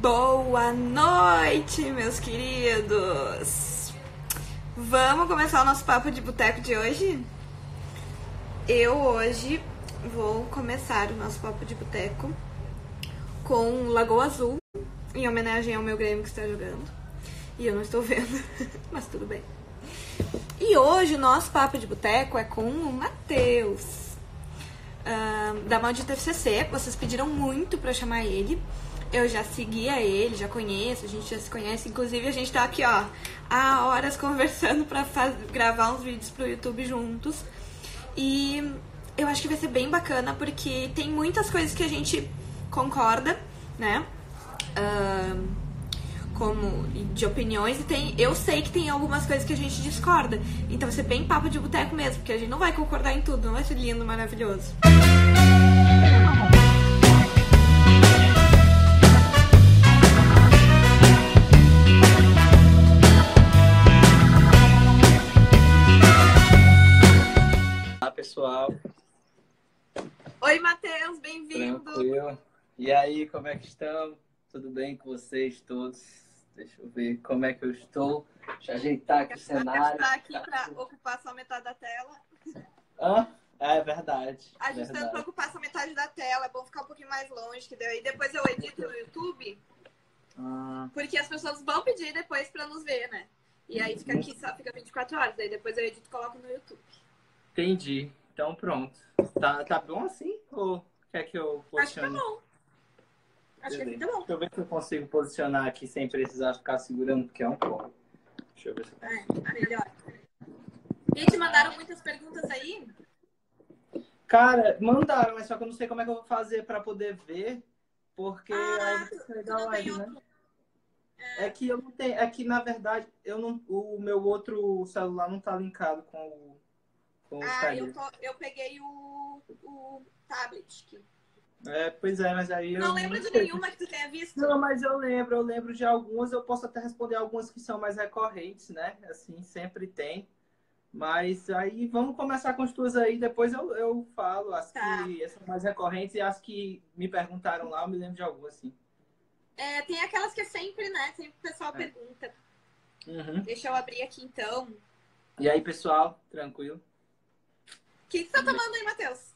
Boa noite, meus queridos! Vamos começar o nosso papo de boteco de hoje? Eu hoje vou começar o nosso papo de boteco com Lagoa Azul, em homenagem ao meu Grêmio que está jogando. E eu não estou vendo, mas tudo bem. E hoje o nosso papo de boteco é com o Matheus, da Maldita FCC. Vocês pediram muito pra eu chamar ele. Eu já seguia ele, já conheço, a gente já se conhece. Inclusive, a gente tá aqui, ó, há horas conversando pra gravar uns vídeos pro YouTube juntos. E eu acho que vai ser bem bacana, porque tem muitas coisas que a gente concorda, né? Como de opiniões, e eu sei que tem algumas coisas que a gente discorda. Então vai ser bem papo de boteco mesmo, porque a gente não vai concordar em tudo, não vai ser lindo, maravilhoso. Olá, pessoal. Oi, Matheus, bem-vindo. Tranquilo. E aí, como é que estão? Tudo bem com vocês todos? Deixa eu ver como é que eu estou. Deixa eu ajeitar aqui o cenário. Está aqui para ocupar só metade da tela. É verdade. Ajustando para ocupar só metade da tela. É bom ficar um pouquinho mais longe, que daí depois eu edito no YouTube. Porque as pessoas vão pedir depois para nos ver, né? E aí fica aqui, só fica 24 horas. Daí depois eu edito e coloco no YouTube. Entendi. Então pronto. Tá bom assim? Ou quer que eu posicione? Acho que tá bom. Acho que tá bom. Deixa eu ver se eu consigo posicionar aqui sem precisar ficar segurando, porque é um pouco. Deixa eu ver se eu consigo. Melhor. E te mandaram muitas perguntas aí? Cara, mandaram, mas só que eu não sei como é que eu vou fazer pra poder ver, porque aí vai ter que ligar a live, né? É que eu não tenho, é que na verdade o meu outro celular não tá linkado com o Skype. Eu peguei o tablet aqui. Pois é, mas aí não lembro de nenhuma que tu tenha visto? Não, mas eu lembro de algumas, eu posso até responder algumas que são mais recorrentes, né? Assim, sempre tem. Mas aí vamos começar com as tuas aí, depois eu falo as que são mais recorrentes e as que me perguntaram lá, eu me lembro de algumas, assim. Tem aquelas que é sempre, né? Sempre o pessoal pergunta. Uhum. Deixa eu abrir aqui então. E aí, pessoal, tranquilo? O que você tá tomando aí, Matheus?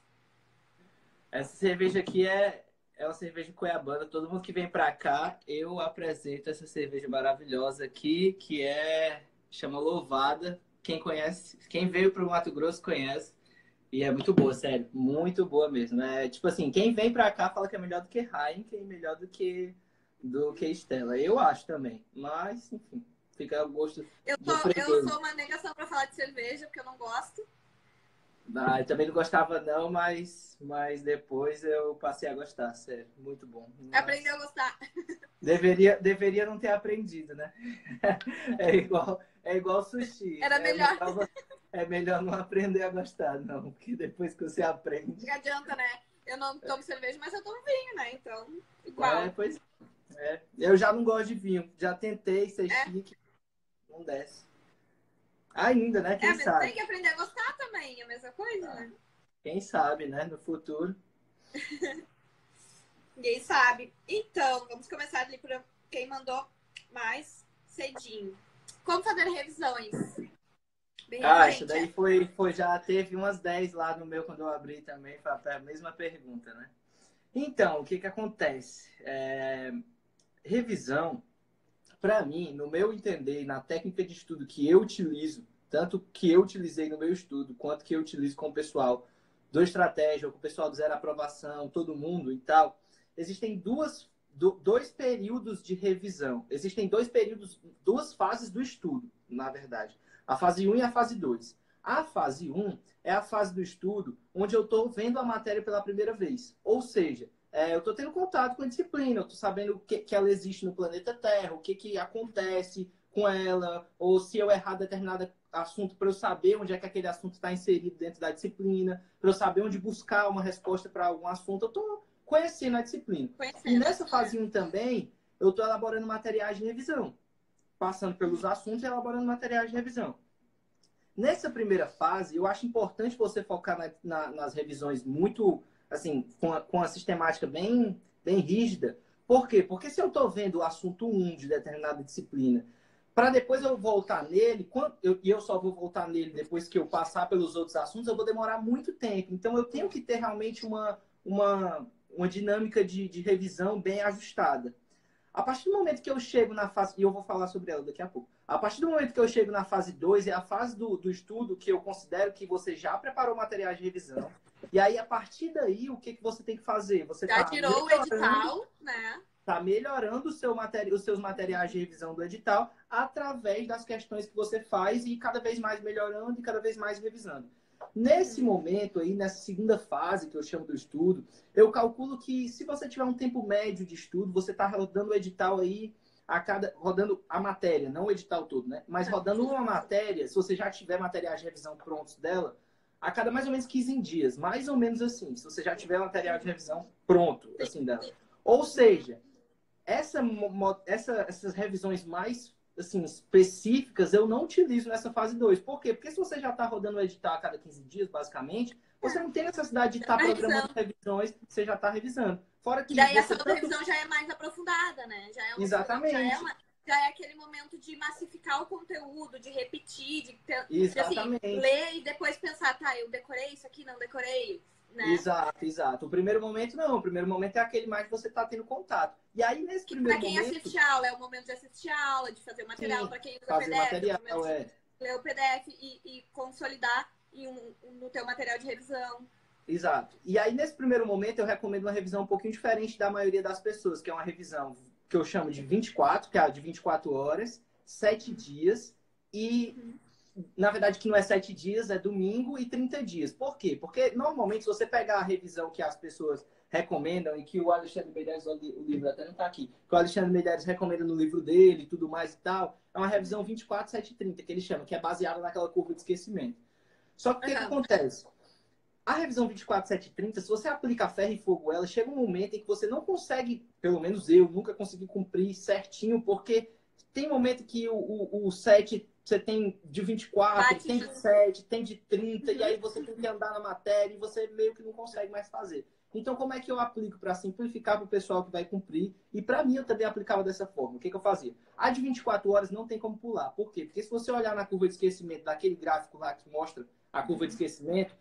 Essa cerveja aqui é uma cerveja cuiabana. Todo mundo que vem pra cá, eu apresento essa cerveja maravilhosa aqui, que chama Louvada. Quem conhece, quem veio pro Mato Grosso conhece. E é muito boa, sério. Muito boa mesmo. Tipo assim, quem vem pra cá fala que é melhor do que Heineken, melhor do que Stella. Eu acho também. Mas, enfim, fica ao gosto. Eu sou uma negação pra falar de cerveja, porque eu não gosto. Eu também não gostava não, mas depois eu passei a gostar, sério. Muito bom. Aprendeu a gostar. Deveria não ter aprendido, né? É igual sushi. Era melhor. É melhor não aprender a gostar, não. Porque depois que você aprende... Não adianta, né? Eu não tomo cerveja, mas eu tomo vinho, né? Então, igual. Pois é. Eu já não gosto de vinho. Já tentei ser chique. Não desce. Ainda, né? Quem sabe? Tem que aprender a gostar também, é a mesma coisa, né? Quem sabe, né? No futuro. Ninguém sabe. Então, vamos começar ali por quem mandou mais cedinho. Como fazer revisões? Isso daí foi já teve umas 10 lá no meu quando eu abri também, foi a mesma pergunta, né? Então, o que acontece? Revisão, para mim, no meu entender, na técnica de estudo que eu utilizo, tanto que eu utilizei no meu estudo, quanto que eu utilizo com o pessoal do Estratégia, com o pessoal do Zero Aprovação, todo mundo e tal, existem dois períodos de revisão. Existem duas fases do estudo, na verdade. A fase 1 e a fase 2. A fase 1 é a fase do estudo onde eu estou vendo a matéria pela primeira vez. Ou seja, eu estou tendo contato com a disciplina, eu estou sabendo que ela existe no planeta Terra, o que acontece com ela, ou se eu errar determinado assunto, para eu saber onde é que aquele assunto está inserido dentro da disciplina, para eu saber onde buscar uma resposta para algum assunto. Eu estou conhecendo a disciplina. E nessa fase 1 também, eu estou elaborando materiais de revisão. Passando pelos assuntos e elaborando materiais de revisão. Nessa primeira fase, eu acho importante você focar nas revisões muito, assim, com a sistemática bem rígida, Por quê? Porque se eu estou vendo o assunto de determinada disciplina, para depois eu voltar nele, e eu só vou voltar nele depois que eu passar pelos outros assuntos, eu vou demorar muito tempo. Então, eu tenho que ter realmente uma dinâmica de revisão bem ajustada. A partir do momento que eu chego na fase, e eu vou falar sobre ela daqui a pouco, a partir do momento que eu chego na fase 2 é a fase do estudo que eu considero que você já preparou materiais de revisão. E aí, a partir daí, o que, que você tem que fazer? Você Já está tirou o edital, né? Está melhorando os seus materiais de revisão do edital através das questões que você faz e cada vez mais melhorando e cada vez mais revisando. Nesse momento aí, nessa segunda fase que eu chamo do estudo, eu calculo que se você tiver um tempo médio de estudo, você está rodando o edital aí rodando a matéria, não o edital todo, né? Mas rodando uma matéria, se você já tiver materiais de revisão prontos dela, a cada mais ou menos 15 dias, mais ou menos assim, se você já tiver material de revisão pronto, assim, dela. Ou seja, essas revisões mais assim, específicas eu não utilizo nessa fase 2. Por quê? Porque se você já está rodando o edital a cada 15 dias, basicamente, você não tem necessidade de estar programando revisões, você já está revisando. Fora que e daí essa você outra revisão já é mais aprofundada, né? Exatamente. Já é aquele momento de massificar o conteúdo, de repetir, de assim, Exatamente. ler e depois pensar, tá, eu decorei isso aqui, não decorei. Né? Exato. O primeiro momento não. O primeiro momento é aquele mais que você está tendo contato. E aí, nesse primeiro momento... Para quem assiste aula, é o momento de assistir aula, de fazer o material. Para quem usa fazer PDF, material, é o momento de ler o PDF e consolidar no teu material de revisão. Exato. E aí, nesse primeiro momento, eu recomendo uma revisão um pouquinho diferente da maioria das pessoas, que é uma revisão que eu chamo de 24, que é a de 24 horas, 7 dias e... Na verdade, que não é 7 dias, é domingo e 30 dias. Por quê? Porque, normalmente, se você pegar a revisão que as pessoas recomendam e que o Alexandre Meireles, o livro até não está aqui, que o Alexandre Meireles recomenda no livro dele e tudo mais e tal, é uma revisão 24, 7 e 30, que ele chama, que é baseada naquela curva de esquecimento. Só que o que acontece? A revisão 24, 7 e 30, se você aplica ferro e fogo ela, chega um momento em que você não consegue, pelo menos eu, nunca consegui cumprir certinho, porque tem momento que o 7 você tem de 24, tem de 7, tem de 30, e aí você tem que andar na matéria e você meio que não consegue mais fazer. Então, como é que eu aplico para simplificar para o pessoal que vai cumprir? E para mim, eu também aplicava dessa forma. O que eu fazia? A de 24 horas não tem como pular. Por quê? Porque se você olhar na curva de esquecimento, daquele gráfico lá que mostra a curva de esquecimento,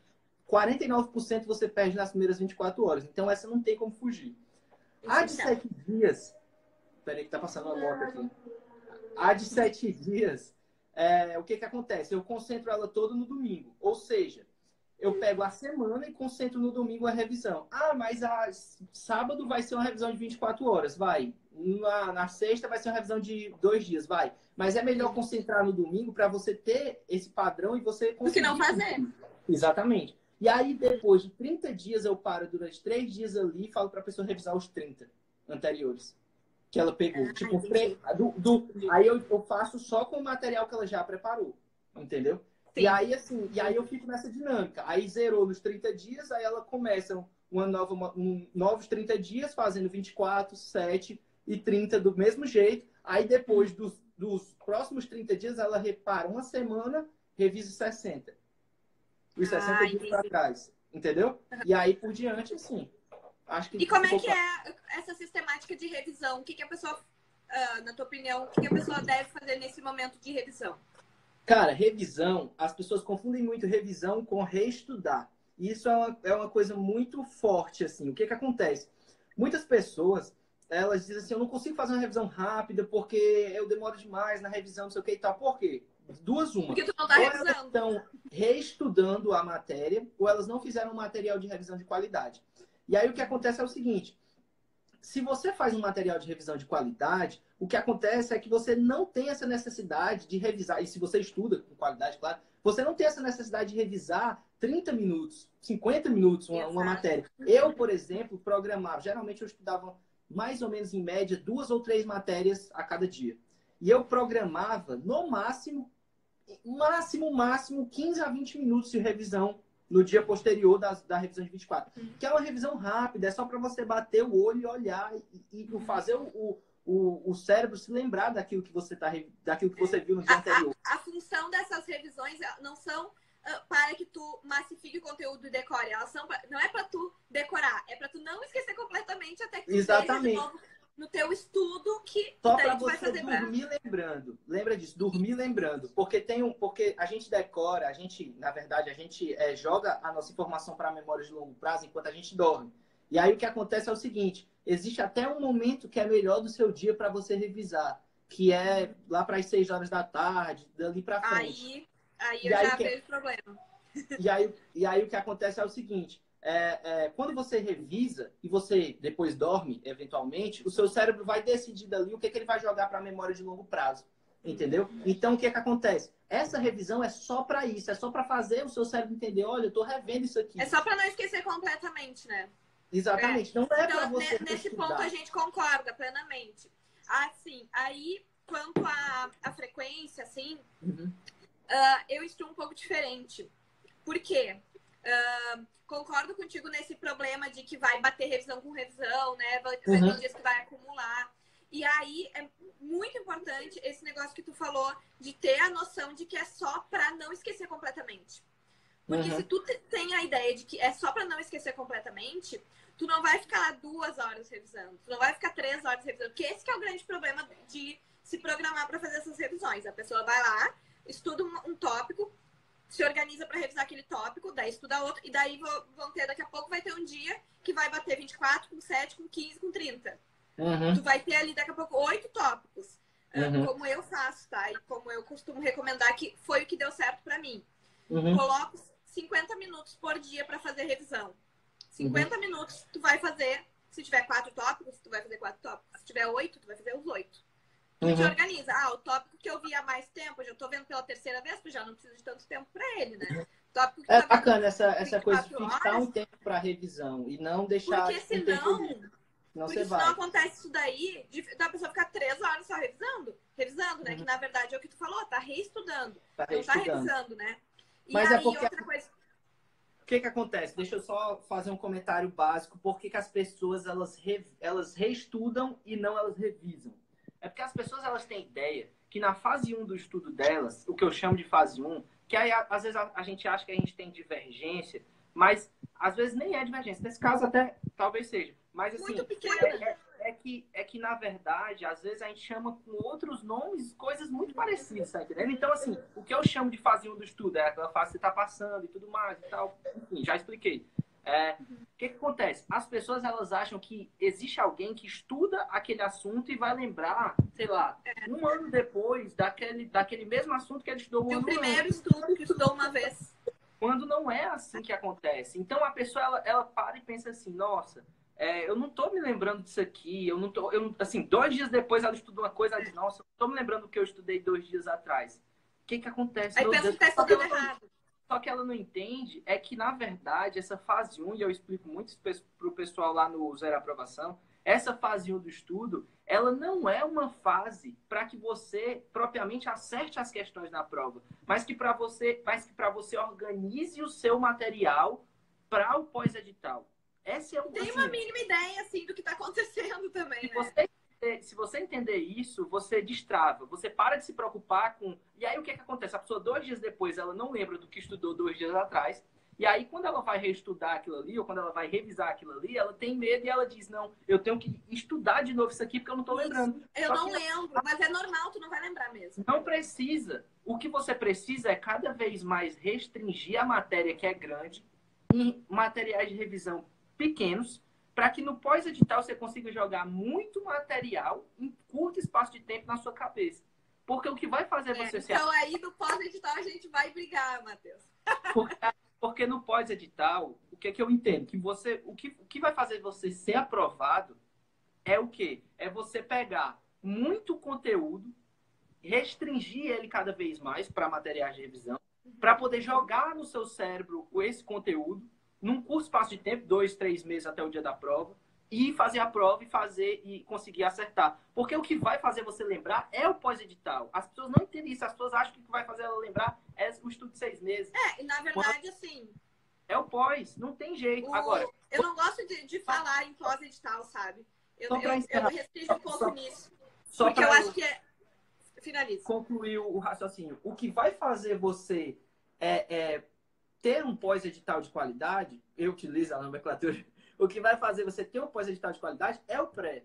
49% você perde nas primeiras 24 horas. Então, essa não tem como fugir. A de 7 dias... Peraí que tá passando uma moto aqui. A de 7 dias... o que acontece? Eu concentro ela toda no domingo. Ou seja, eu pego a semana e concentro no domingo a revisão. Ah, mas sábado vai ser uma revisão de 24 horas. Vai. Na sexta vai ser uma revisão de 2 dias. Vai. Mas é melhor concentrar no domingo para você ter esse padrão e você conseguir... Do que não fazer. Exatamente. E aí, depois de 30 dias, eu paro durante 3 dias ali e falo para a pessoa revisar os 30 anteriores que ela pegou. Tipo, aí eu faço só com o material que ela já preparou. Entendeu? Sim. E aí, assim, eu fico nessa dinâmica. Aí zerou nos 30 dias, aí ela começa novos 30 dias, fazendo 24, 7 e 30 do mesmo jeito. Aí depois dos próximos 30 dias, ela repara uma semana, revisa 60. Os 60 dias para trás. Entendeu? E aí por diante, assim. Acho que e como é que é essa sistemática de revisão? O que a pessoa, na tua opinião, o que a pessoa deve fazer nesse momento de revisão? Cara, revisão, as pessoas confundem muito revisão com reestudar. E isso é uma coisa muito forte, assim. O que acontece? Muitas pessoas, elas dizem assim, eu não consigo fazer uma revisão rápida porque eu demoro demais na revisão, não sei o que e tal. Por quê? Duas, uma. Porque tu não tá revisando. Elas estão reestudando a matéria ou elas não fizeram um material de revisão de qualidade. E aí o que acontece é o seguinte, se você faz um material de revisão de qualidade, o que acontece é que você não tem essa necessidade de revisar, e se você estuda com qualidade, claro, você não tem essa necessidade de revisar 30 minutos, 50 minutos uma matéria. Eu, por exemplo, programava, geralmente eu estudava mais ou menos em média 2 ou 3 matérias a cada dia. E eu programava, no máximo 15 a 20 minutos de revisão no dia posterior da revisão de 24. Que é uma revisão rápida, é só para você bater o olho e olhar e fazer o cérebro se lembrar daquilo que você viu no dia anterior. A função dessas revisões não são para que tu massifique o conteúdo e decore. Elas são não é para tu decorar, é para tu não esquecer completamente até que tu veja de novo no teu estudo que Só daí para tu vai você fazer dormir lembrando. Lembra disso, dormir lembrando. Porque a gente decora, na verdade, a gente joga a nossa informação para a memória de longo prazo enquanto a gente dorme. E aí o que acontece é o seguinte: existe até um momento que é melhor do seu dia para você revisar, que é lá para as 6 horas da tarde, dali para frente. Aí E eu aí, já vejo o problema. e aí o que acontece é o seguinte: quando você revisa e você depois dorme, eventualmente, o seu cérebro vai decidir dali o que, que ele vai jogar para a memória de longo prazo. Entendeu? Então, o que, que acontece? Essa revisão é só para isso, é só para fazer o seu cérebro entender: olha, eu estou revendo isso É aqui. só para não esquecer completamente, né? Exatamente. Não é para Então, você nesse ponto a estudar. gente concorda plenamente. Assim, aí, quanto à frequência, assim, Uhum. eu estou um pouco diferente. Por quê? Concordo contigo nesse problema de que vai bater revisão com revisão, né? Vai ter dias que vai acumular. E aí é muito importante esse negócio que tu falou de ter a noção de que é só para não esquecer completamente. Porque se tu tem a ideia de que é só para não esquecer completamente, tu não vai ficar lá 2 horas revisando, tu não vai ficar 3 horas revisando, porque esse que é o grande problema de se programar para fazer essas revisões. A pessoa vai lá, estuda um tópico, se organiza para revisar aquele tópico, daí estuda outro, e daí vão ter, daqui a pouco vai ter um dia que vai bater 24, com 7, com 15, com 30. Tu vai ter ali daqui a pouco 8 tópicos. Como eu faço, tá? E como eu costumo recomendar, que foi o que deu certo para mim. Coloco 50 minutos por dia para fazer revisão. 50 minutos tu vai fazer, se tiver 4 tópicos, tu vai fazer 4 tópicos. Se tiver 8, tu vai fazer os 8. Tu te organiza. O tópico que eu vi há mais tempo, eu já tô vendo pela terceira vez, porque já não preciso de tanto tempo para ele, né? Tópico que É tá bacana essa coisa de fixar horas, um tempo para revisão e não deixar porque um tempo livre. Senão você vai. acontece isso daí, da pessoa ficar 3 horas só revisando, né? Que na verdade é o que tu falou, tá reestudando. Tá não tá reestudando. revisando, né? E Mas aí, é porque outra coisa. o que que acontece? Deixa eu só fazer um comentário básico. Por que que as pessoas elas reestudam e não elas revisam? É porque as pessoas elas têm ideia que na fase 1 do estudo delas, o que eu chamo de fase 1, que aí às vezes a gente acha que a gente tem divergência, mas às vezes nem é divergência. Nesse caso até talvez seja. Mas assim, Muito pequena. é que na verdade, às vezes a gente chama com outros nomes coisas muito parecidas, tá entendendo? Então, assim, o que eu chamo de fase 1 do estudo é aquela fase que você tá passando e tudo mais e tal. Enfim, já expliquei. O que acontece? As pessoas elas acham que existe alguém que estuda aquele assunto e vai lembrar, sei lá, um ano depois daquele mesmo assunto que ele estudou um ano o primeiro antes. estudo que estudou uma vez. Quando não é assim que acontece. Então a pessoa ela para e pensa assim: nossa, eu não tô me lembrando disso aqui. Assim, 2 dias depois ela estuda uma coisa, ela diz: nossa, eu não tô me lembrando do que eu estudei 2 dias atrás. O que que acontece? Aí Meu pensa Deus, que tá estudando errado. só que ela não entende é que, na verdade, essa fase 1, e eu explico muito para o pessoal lá no Zero Aprovação, essa fase 1 do estudo, ela não é uma fase para que você propriamente acerte as questões na prova, mas que para você organize o seu material para o pós-edital. Essa é o, Tem assim, uma mínima ideia, assim, do que tá acontecendo também, né? se você entender isso, você destrava, você para de se preocupar com. E aí o que é que acontece? A pessoa 2 dias depois ela não lembra do que estudou 2 dias atrás. E aí, quando ela vai reestudar aquilo ali, ou quando ela vai revisar aquilo ali, ela tem medo e ela diz: não, eu tenho que estudar de novo isso aqui porque eu não estou lembrando. Eu Só não que lembro, mas é normal, tu não vai lembrar mesmo. não precisa. O que você precisa é cada vez mais restringir a matéria que é grande em materiais de revisão pequenos, para que no pós-edital você consiga jogar muito material em curto espaço de tempo na sua cabeça. Porque o que vai fazer você ser. Então aí no pós-edital a gente vai brigar, Matheus. Porque no pós-edital, o que é que eu entendo? O que vai fazer você ser aprovado é o quê? É você pegar muito conteúdo, restringir ele cada vez mais para materiais de revisão, para poder jogar no seu cérebro esse conteúdo num curto espaço de tempo, 2, 3 meses até o dia da prova, e fazer a prova e conseguir acertar. Porque o que vai fazer você lembrar é o pós-edital. As pessoas não entendem isso. As pessoas acham que o que vai fazer ela lembrar é o estudo de 6 meses. E na verdade, assim... É o pós, não tem jeito. Agora, eu não gosto de falar em pós-edital, sabe? Eu restringo um pouco nisso. Só porque eu acho que é... Finaliza. Concluir o raciocínio. O que vai fazer você ter um pós-edital de qualidade, eu utilizo a nomenclatura, o que vai fazer você ter um pós-edital de qualidade é o pré.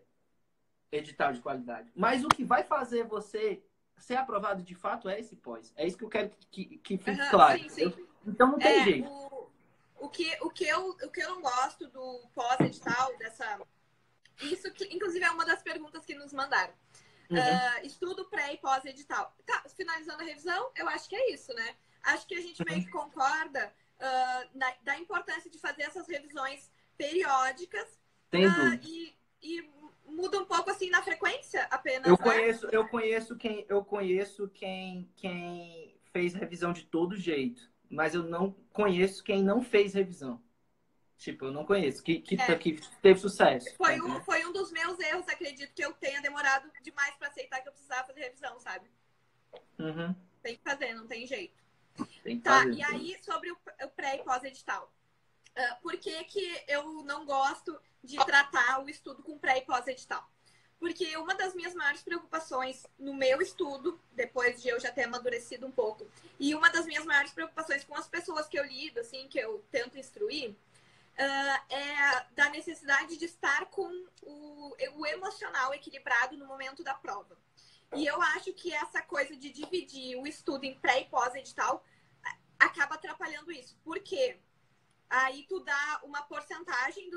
edital de qualidade. Mas o que vai fazer você ser aprovado de fato é esse pós. É isso que eu quero que fique claro. Sim, sim. Então não tem jeito. O que eu não gosto do pós-edital, isso que, inclusive, é uma das perguntas que nos mandaram. Estudo pré e pós-edital. Tá, finalizando a revisão, eu acho que é isso, né? Acho que a gente meio que concorda da importância de fazer essas revisões periódicas e muda um pouco assim na frequência apenas. Eu conheço quem fez revisão de todo jeito, mas eu não conheço quem não fez revisão. Tipo, eu não conheço, que teve sucesso. Foi um dos meus erros, acredito que eu tenha demorado demais para aceitar que eu precisava fazer revisão, sabe? Tem que fazer, não tem jeito. E aí, sobre o pré e pós-edital. Por que eu não gosto de tratar o estudo com pré e pós-edital? Porque uma das minhas maiores preocupações no meu estudo, depois de eu já ter amadurecido um pouco, e uma das minhas maiores preocupações com as pessoas que eu lido, assim, que eu tento instruir, é da necessidade de estar com o emocional equilibrado no momento da prova. E eu acho que essa coisa de dividir o estudo em pré e pós-edital acaba atrapalhando isso. Por quê? Aí tu dá uma porcentagem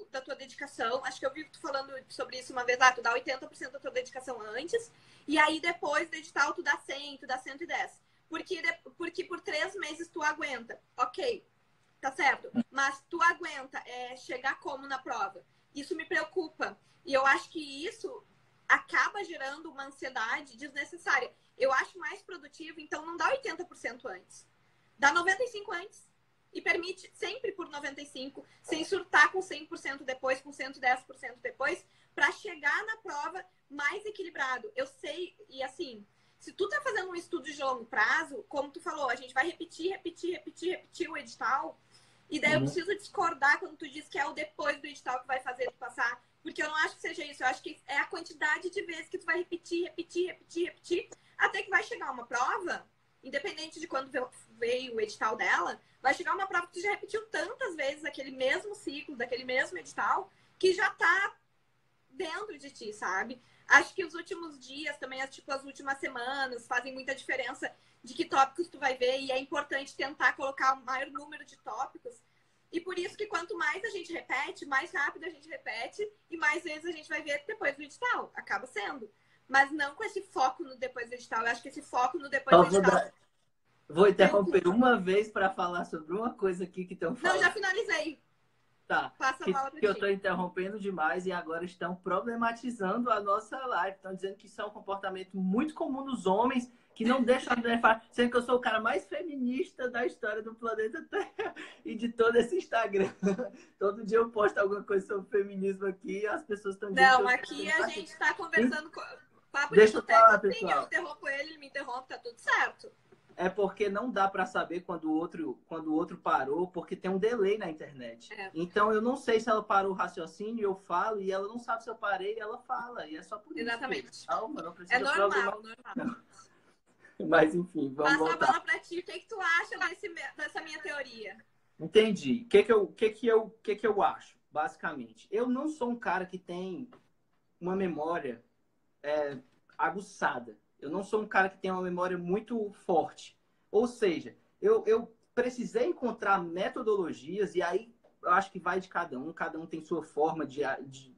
da tua dedicação. Acho que eu vi tu falando sobre isso uma vez. Tu dá 80% da tua dedicação antes. E aí depois do edital tu dá 100, tu dá 110. Porque por 3 meses tu aguenta. Ok, tá certo. Mas tu aguenta chegar como na prova. Isso me preocupa. E eu acho que isso acaba gerando uma ansiedade desnecessária. Eu acho mais produtivo, então não dá 80% antes. Dá 95% antes. E permite sempre por 95%, sem surtar com 100% depois, com 110% depois, para chegar na prova mais equilibrado. Eu sei, e assim, se tu tá fazendo um estudo de longo prazo, como tu falou, a gente vai repetir o edital, e daí eu preciso discordar quando tu diz que é o depois do edital que vai fazer tu passar, porque eu não acho que seja isso, eu acho que é a quantidade de vezes que tu vai repetir, até que vai chegar uma prova, independente de quando veio o edital dela, vai chegar uma prova que tu já repetiu tantas vezes aquele mesmo ciclo, daquele mesmo edital, que já tá dentro de ti, sabe? Acho que os últimos dias, também, tipo, as últimas semanas, fazem muita diferença de que tópicos tu vai ver, e é importante tentar colocar o maior número de tópicos. E por isso que quanto mais a gente repete, mais rápido a gente repete, e mais vezes a gente vai ver depois do edital. Acaba sendo. Mas não com esse foco no depois do edital. Eu acho que esse foco no depois do edital... Vou interromper uma vez para falar sobre uma coisa aqui que estão falando. Não, já finalizei. Tá. Passa a bola pra ti. Eu estou interrompendo demais e agora estão problematizando a nossa live. Estão dizendo que isso é um comportamento muito comum dos homens, que não deixam a mulher falar, sendo que eu sou o cara mais feminista da história do planeta Terra e de todo esse Instagram. Todo dia eu posto alguma coisa sobre feminismo aqui e as pessoas estão dizendo. Não, aqui a gente está conversando com papo Deixa de boteco, eu falar, assim, pessoal. eu interrompo ele me interrompe, tá tudo certo. É porque não dá para saber quando o outro parou, porque tem um delay na internet. Então eu não sei se ela parou o raciocínio, eu falo, e ela não sabe se eu parei, ela fala. E é só por isso. Exatamente. Calma, não precisa é normal. Mas enfim, vamos voltar. Passa a bola para ti. O que tu acha dessa minha teoria? Entendi. O que eu acho, basicamente? Eu não sou um cara que tem uma memória aguçada. Eu não sou um cara que tem uma memória muito forte. Ou seja, eu precisei encontrar metodologias, e aí eu acho que vai de cada um tem sua forma de agir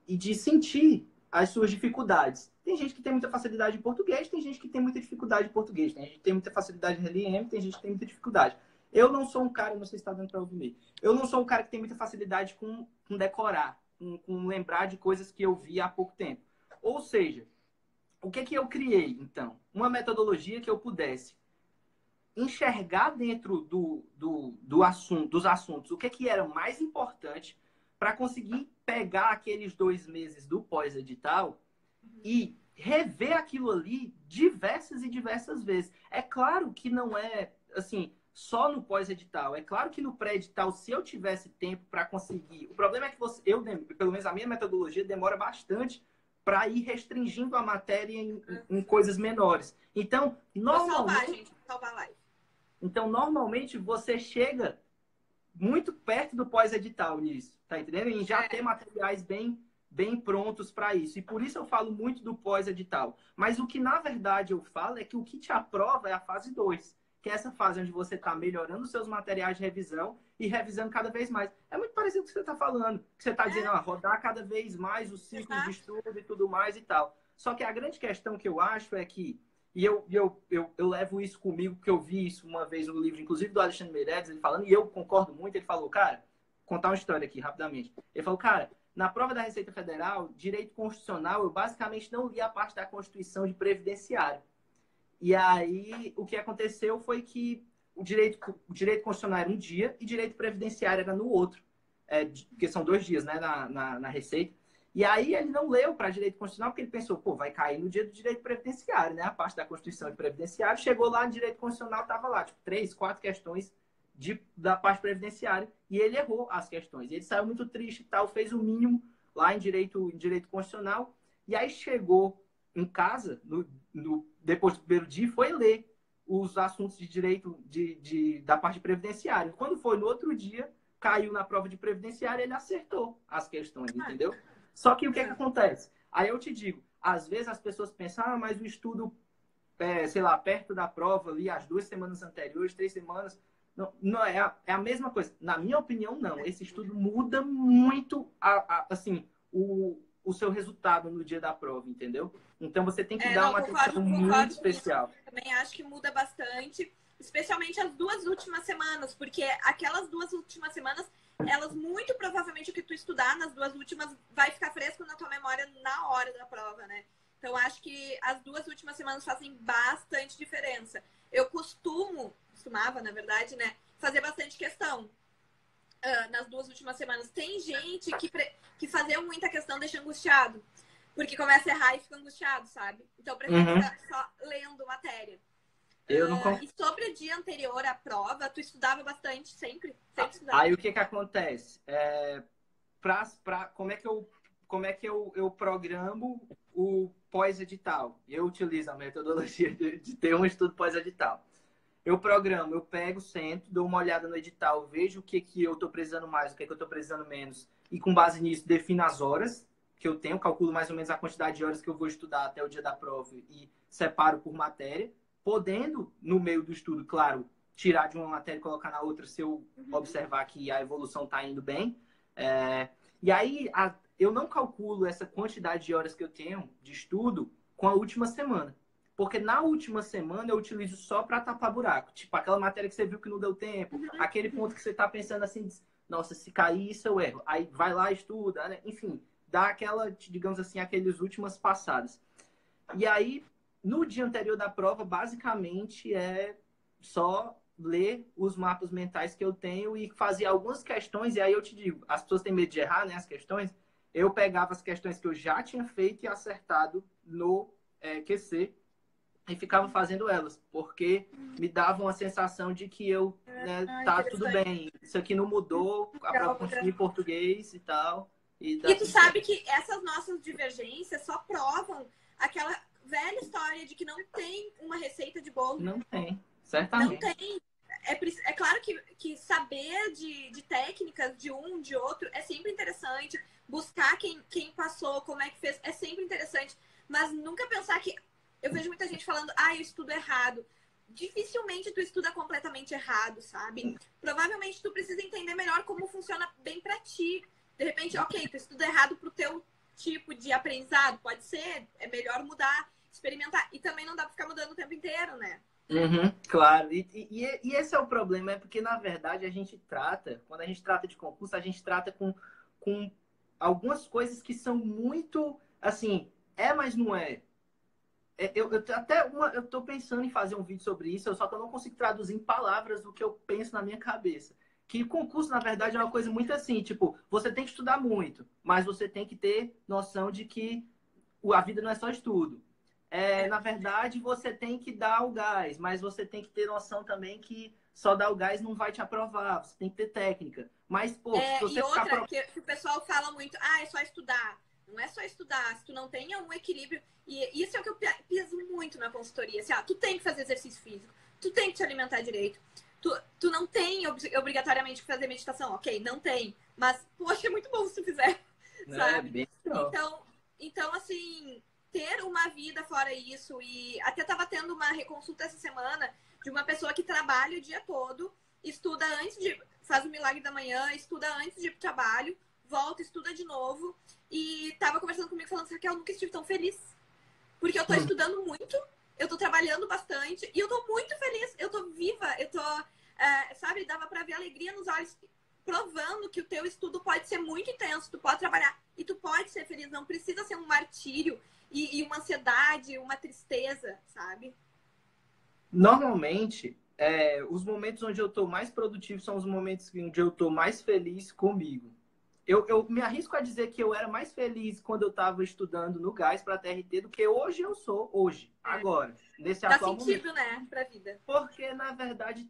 e de sentir as suas dificuldades. Tem gente que tem muita facilidade em português, tem gente que tem muita dificuldade em português, tem gente que tem muita facilidade em LM, tem gente que tem muita dificuldade. Eu não sou um cara, não sei se está dando para ouvir, eu não sou um cara que tem muita facilidade com decorar, com lembrar de coisas que eu vi há pouco tempo. Ou seja, o que eu criei, então? Uma metodologia que eu pudesse enxergar dentro dos assuntos o que era mais importante para conseguir pegar aqueles 2 meses do pós-edital e rever aquilo ali diversas e diversas vezes. É claro que não é, assim, só no pós-edital. É claro que no pré-edital, se eu tivesse tempo para conseguir... O problema é que pelo menos a minha metodologia, demora bastante para ir restringindo a matéria em coisas menores. Então, normalmente você chega muito perto do pós-edital nisso. tá entendendo? Em já ter materiais bem prontos para isso. E por isso eu falo muito do pós-edital. Mas o que, na verdade, eu falo é que o que te aprova é a fase 2, que é essa fase onde você está melhorando os seus materiais de revisão e revisando cada vez mais. É muito parecido com o que você está falando, que você está dizendo, rodar cada vez mais os ciclos de estudo e tudo mais e tal. Só que a grande questão que eu acho é que, e eu levo isso comigo, porque eu vi isso uma vez no livro, inclusive do Alexandre Meireles, ele falando, e eu concordo muito, ele falou, cara, contar uma história aqui rapidamente. Ele falou, cara, na prova da Receita Federal, direito constitucional, eu basicamente não li a parte da Constituição de Previdenciário. E aí, o que aconteceu foi que o direito constitucional era um dia e direito previdenciário era no outro. Porque são 2 dias, né, na Receita. E aí, ele não leu para direito constitucional porque ele pensou, pô, vai cair no dia do direito previdenciário, né? A parte da Constituição de Previdenciário. Chegou lá, no direito constitucional, estava lá, tipo, 3, 4 questões da parte previdenciária. E ele errou as questões. Ele saiu muito triste e tal, fez o mínimo lá em direito constitucional. E aí chegou em casa, depois do primeiro dia, foi ler os assuntos de direito da parte previdenciária. Quando foi no outro dia, caiu na prova de previdenciária, ele acertou as questões, entendeu? Só que o que acontece? Aí eu te digo, às vezes as pessoas pensam, mas o estudo, sei lá, perto da prova, ali, as 2 semanas anteriores, 3 semanas, não é a mesma coisa. Na minha opinião, não. Esse estudo muda muito, assim, o seu resultado no dia da prova, entendeu? Então, você tem que dar uma atenção muito especial. Também acho que muda bastante, especialmente as 2 últimas semanas, porque aquelas 2 últimas semanas, elas muito provavelmente o que tu estudar nas 2 últimas vai ficar fresco na tua memória na hora da prova, né? Então, acho que as 2 últimas semanas fazem bastante diferença. Eu costumava, na verdade, né, fazer bastante questão nas 2 últimas semanas. Tem gente que fazia muita questão deixa angustiado, porque começa a errar e fica angustiado, sabe? Então, eu prefiro ficar só lendo matéria. E sobre o dia anterior à prova, tu estudava bastante, sempre estudava. Aí, o que acontece? Como é que eu programo o pós-edital? Eu utilizo a metodologia de ter um estudo pós-edital. Eu programo, eu pego, sento, dou uma olhada no edital, vejo o que eu estou precisando mais, o que eu estou precisando menos. E com base nisso, defino as horas que eu tenho, calculo mais ou menos a quantidade de horas que eu vou estudar até o dia da prova e separo por matéria, podendo, no meio do estudo, claro, tirar de uma matéria e colocar na outra se eu observar que a evolução está indo bem. E aí, eu não calculo essa quantidade de horas que eu tenho de estudo com a última semana. Porque na última semana eu utilizo só para tapar buraco. Tipo, aquela matéria que você viu que não deu tempo. Aquele ponto que você está pensando assim, nossa, se cair isso eu erro. Aí vai lá, estuda, né? Enfim, dá aquela, digamos assim, aquelas últimas passadas. E aí, no dia anterior da prova, basicamente é só ler os mapas mentais que eu tenho e fazer algumas questões. E aí eu te digo, as pessoas têm medo de errar, né? As questões. Eu pegava as questões que eu já tinha feito e acertado no QC. E ficava fazendo elas, porque me davam a sensação de que tá tudo bem. Isso aqui não mudou, a prova continua em português e tal. E tu sabe que essas nossas divergências só provam aquela velha história de que não tem uma receita de bolo. Não tem, certamente. Não tem. É claro que saber de técnicas de um, de outro, é sempre interessante. Buscar quem passou, como é que fez, é sempre interessante. Mas nunca pensar que... Eu vejo muita gente falando, eu estudo errado. Dificilmente tu estuda completamente errado, sabe? Provavelmente tu precisa entender melhor como funciona bem pra ti. De repente, ok, tu estuda errado pro teu tipo de aprendizado. Pode ser, é melhor mudar, experimentar. E também não dá pra ficar mudando o tempo inteiro, né? Claro. E esse é o problema, é porque, na verdade, quando a gente trata de concurso, a gente trata com algumas coisas que são muito, assim, mas não é. Eu tô pensando em fazer um vídeo sobre isso, só que eu não consigo traduzir em palavras o que eu penso na minha cabeça. Que o concurso, na verdade, é uma coisa muito assim, tipo, você tem que estudar muito, mas você tem que ter noção de que a vida não é só estudo. Na verdade, você tem que dar o gás, mas você tem que ter noção também que só dar o gás não vai te aprovar, você tem que ter técnica. Mas, pô, se você e outra, que o pessoal fala muito, é só estudar. Não é só estudar, se tu não tem um equilíbrio. E isso é o que eu piso muito na consultoria. Assim, tu tem que fazer exercício físico, tu tem que te alimentar direito. Tu não tem obrigatoriamente que fazer meditação, ok? Não tem. Mas, poxa, é muito bom se tu fizer, É sabe? bem legal. Então, assim, ter uma vida fora isso, e até tava tendo uma reconsulta essa semana de uma pessoa que trabalha o dia todo, estuda antes de, faz o milagre da manhã, estuda antes de ir pro trabalho, volta, estuda de novo, e tava conversando comigo falando, Raquel, eu nunca estive tão feliz. Porque eu tô estudando muito, eu tô trabalhando bastante, e eu tô muito feliz, eu tô viva, eu tô, sabe, dava pra ver alegria nos olhos, provando que o teu estudo pode ser muito intenso, tu pode trabalhar e tu pode ser feliz, não precisa ser um martírio e uma ansiedade, uma tristeza, sabe? Normalmente, os momentos onde eu estou mais produtivo são os momentos onde eu estou mais feliz comigo. Eu me arrisco a dizer que eu era mais feliz quando eu estava estudando no Gás para a TRT do que hoje eu sou, hoje, agora, nesse Dá atual momento. sentido, né, pra vida. Porque, na verdade,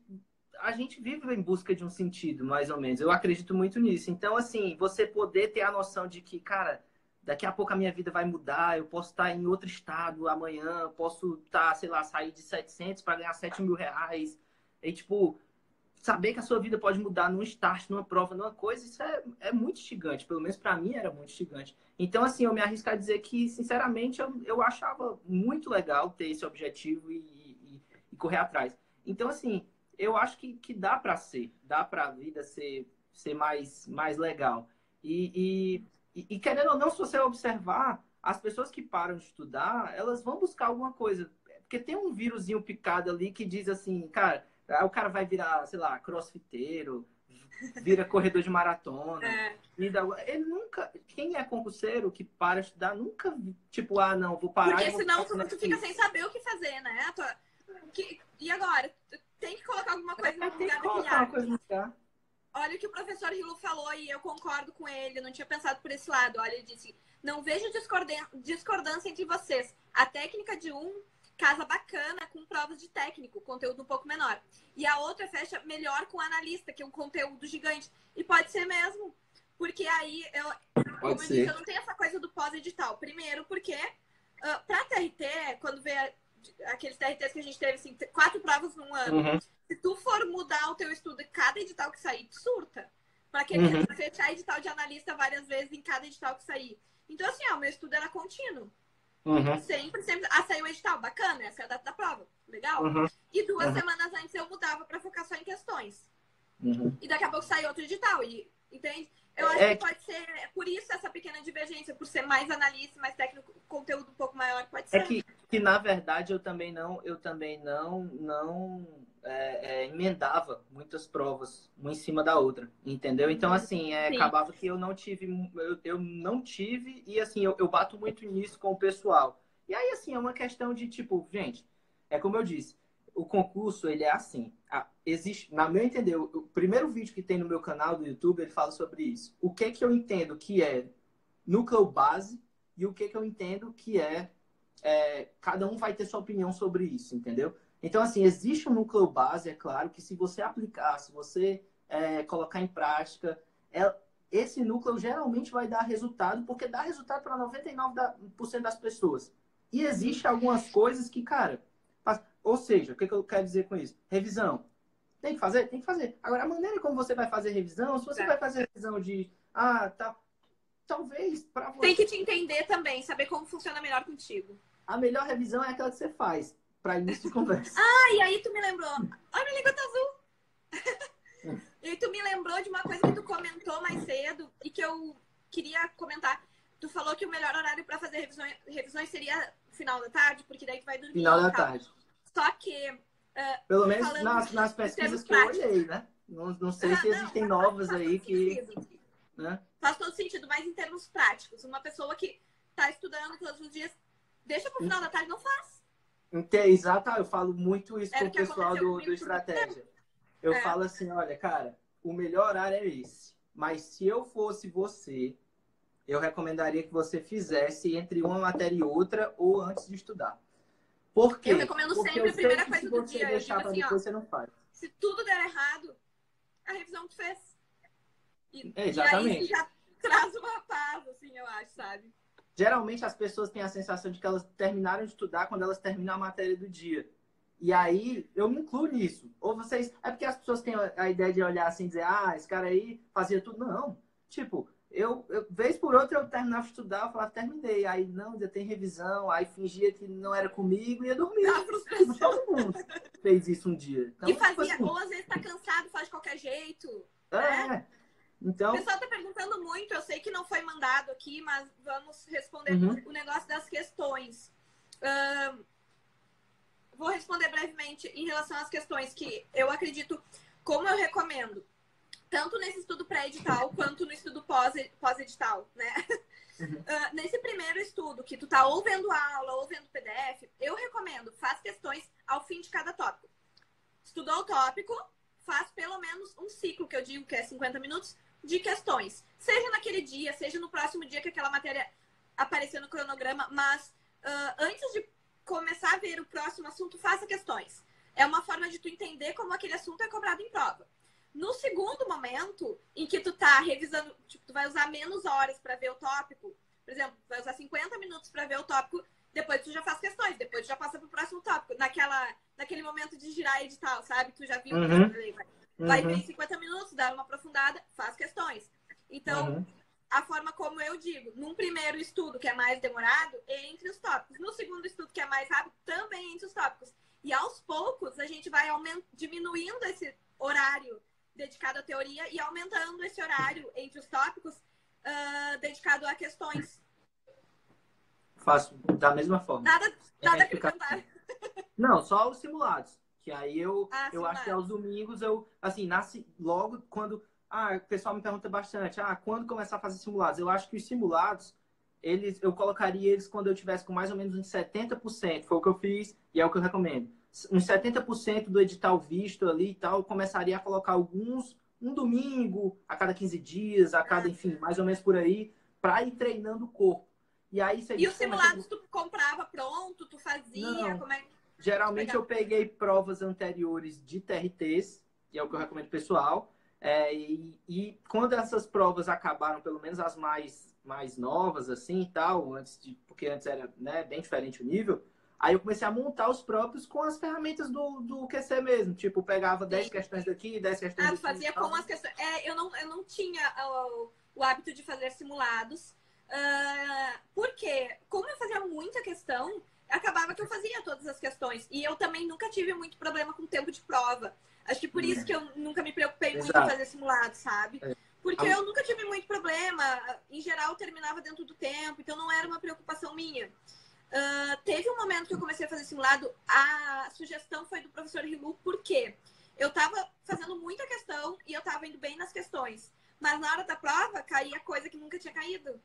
a gente vive em busca de um sentido, mais ou menos. Eu acredito muito nisso. Então, assim, você poder ter a noção de que, cara, daqui a pouco a minha vida vai mudar, eu posso estar em outro estado amanhã, eu posso estar, sei lá, sair de 700 para ganhar 7 mil reais. E, tipo, saber que a sua vida pode mudar num start, numa prova, numa coisa, isso é muito instigante. Pelo menos para mim era muito instigante. Então, assim, eu me arrisco a dizer que, sinceramente, eu achava muito legal ter esse objetivo e correr atrás. Então, assim, eu acho que dá para a vida ser mais legal. E querendo ou não, se você observar, as pessoas que param de estudar, elas vão buscar alguma coisa. Porque tem um vírusinho picado ali que diz assim, cara, aí o cara vai virar, sei lá, crossfiteiro, vira corredor de maratona. É. Ele nunca. Quem é concurseiro que para de estudar, nunca, tipo, ah, não, vou parar e Porque vou senão ficar tu fica sem saber o que fazer, né? E agora? Tu tem que colocar alguma coisa no tem que lugar daquele colocar uma coisa hábito. no lugar. Olha o que o professor Hilo falou e eu concordo com ele, eu não tinha pensado por esse lado. Olha, ele disse: não vejo discordância entre vocês. A técnica de um casa bacana com provas de técnico, conteúdo um pouco menor. E a outra fecha melhor com analista, que é um conteúdo gigante. E pode ser mesmo. Porque aí, como eu disse, eu não tenho essa coisa do pós-edital. Primeiro, porque pra TRT, quando vê aqueles TRTs que a gente teve, assim, 4 provas num ano, se tu for mudar o teu estudo em cada edital que sair, tu surta. Pra querer fechar edital de analista várias vezes em cada edital que sair. Então, assim, o meu estudo era contínuo. Sempre. Saiu o edital, bacana, essa é a data da prova, legal. E 2 semanas antes eu mudava pra focar só em questões. E daqui a pouco sai outro edital, entende? Eu acho que pode ser, por isso essa pequena divergência, por ser mais analista, mais técnico, conteúdo um pouco maior, pode ser. Que na verdade eu também não emendava muitas provas uma em cima da outra, entendeu? Então, assim, acabava que eu não tive, e assim, eu bato muito nisso com o pessoal. E aí, assim, é uma questão de, tipo, gente, é como eu disse, o concurso, ele é assim, existe, na meu entender, o primeiro vídeo que tem no meu canal do YouTube, ele fala sobre isso. O que eu entendo que é núcleo base e o que eu entendo que cada um vai ter sua opinião sobre isso, entendeu? Então, assim, existe um núcleo base, é claro, que se você aplicar, se você colocar em prática, esse núcleo geralmente vai dar resultado, porque dá resultado para 99% das pessoas. E existe algumas coisas que, cara, ou seja, o que eu quero dizer com isso? Revisão. Tem que fazer? Tem que fazer. Agora, a maneira como você vai fazer revisão, se você vai fazer revisão de, talvez para você. Tem que te entender também, saber como funciona melhor contigo. A melhor revisão é aquela que você faz para início de conversa. E aí tu me lembrou. Olha, minha língua tá azul. E tu me lembrou de uma coisa que tu comentou mais cedo e que eu queria comentar. Tu falou que o melhor horário para fazer revisões seria final da tarde, porque daí tu vai dormir. Final da tarde. Só que... pelo menos nas pesquisas que eu olhei, né? Não sei se existem novas aí que... Né? Faz todo sentido, mas em termos práticos. Uma pessoa que tá estudando todos os dias, deixa pro final da tarde, não faz. Exato, eu falo muito isso com o pessoal do Estratégia. Eu falo assim, olha, cara, o melhor horário é esse. Mas se eu fosse você, eu recomendaria que você fizesse entre uma matéria e outra ou antes de estudar. Por quê? Eu recomendo sempre a primeira coisa do dia. Eu digo assim, depois, você não faz. Se tudo der errado, a revisão tu fez. Exatamente. E aí já traz uma paz, assim, eu acho, sabe? Geralmente as pessoas têm a sensação de que elas terminaram de estudar quando elas terminam a matéria do dia. E aí, eu me incluo nisso. Ou vocês... É porque as pessoas têm a ideia de olhar assim e dizer, esse cara aí fazia tudo. Não. tipo, vez por outra eu terminava de estudar, eu falava, terminei. Aí, não, ainda tem revisão. Aí fingia que não era comigo e ia dormir. A frustração. Todo mundo fez isso um dia. Então, E fazia, tipo assim, ou às vezes tá cansado, faz de qualquer jeito, né? é. O Então, pessoal tá perguntando muito, eu sei que não foi mandado aqui, mas vamos responder o negócio das questões. Vou responder brevemente em relação às questões que eu acredito, como eu recomendo, tanto nesse estudo pré-edital quanto no estudo pós-edital, né? Nesse primeiro estudo, que tu tá ou vendo aula ou vendo PDF, eu recomendo, faz questões ao fim de cada tópico. Estudou o tópico, faz pelo menos um ciclo, que eu digo que é 50 minutos, de questões. Seja naquele dia, seja no próximo dia que aquela matéria aparecer no cronograma, mas antes de começar a ver o próximo assunto, faça questões. É uma forma de tu entender como aquele assunto é cobrado em prova. No segundo momento, em que tu tá revisando, tipo, tu vai usar menos horas para ver o tópico, por exemplo, tu vai usar 50 minutos para ver o tópico, depois tu já faz questões, depois tu já passa pro próximo tópico, naquele momento de girar edital, sabe? Tu já viu que vai ver em 50 minutos, dá uma aprofundada, faz questões. Então, a forma como eu digo, num primeiro estudo que é mais demorado, é entre os tópicos. No segundo estudo que é mais rápido, também entre os tópicos. E aos poucos, a gente vai diminuindo esse horário dedicado à teoria e aumentando esse horário entre os tópicos dedicado a questões. faço da mesma forma. Nada a acrescentar. Não, só os simulados. Que aí eu simulados. acho que aos domingos assim, nasce logo quando... o pessoal me pergunta bastante, quando começar a fazer simulados? Eu acho que os simulados, eu colocaria eles quando eu tivesse com mais ou menos uns 70%. Foi o que eu fiz e é o que eu recomendo. Uns 70% do edital visto ali e tal, eu começaria a colocar alguns, um domingo, a cada 15 dias, a cada, enfim, mais ou menos por aí, para ir treinando o corpo. E aí você E os simulados tu comprava pronto, tu fazia? Não. Como é que... Geralmente eu peguei provas anteriores de TRTs, que é o que eu recomendo pessoal. E quando essas provas acabaram, pelo menos as mais novas, assim e tal, porque antes era, né, bem diferente o nível, aí eu comecei a montar os próprios com as ferramentas do QC mesmo. Tipo, pegava 10 questões daqui, 10 questões daqui. Tu fazia com as questões. Eu não tinha o hábito de fazer simulados. Porque, como eu fazia muita questão, acabava que eu fazia todas as questões. E eu também nunca tive muito problema com o tempo de prova. Acho que por isso que eu nunca me preocupei muito em fazer simulado, sabe? Porque eu nunca tive muito problema. Em geral, eu terminava dentro do tempo. Então, não era uma preocupação minha. Teve um momento que eu comecei a fazer simulado. A sugestão foi do professor Rilu. Por quê? Eu tava fazendo muita questão e eu tava indo bem nas questões. Mas na hora da prova, caía coisa que nunca tinha caído.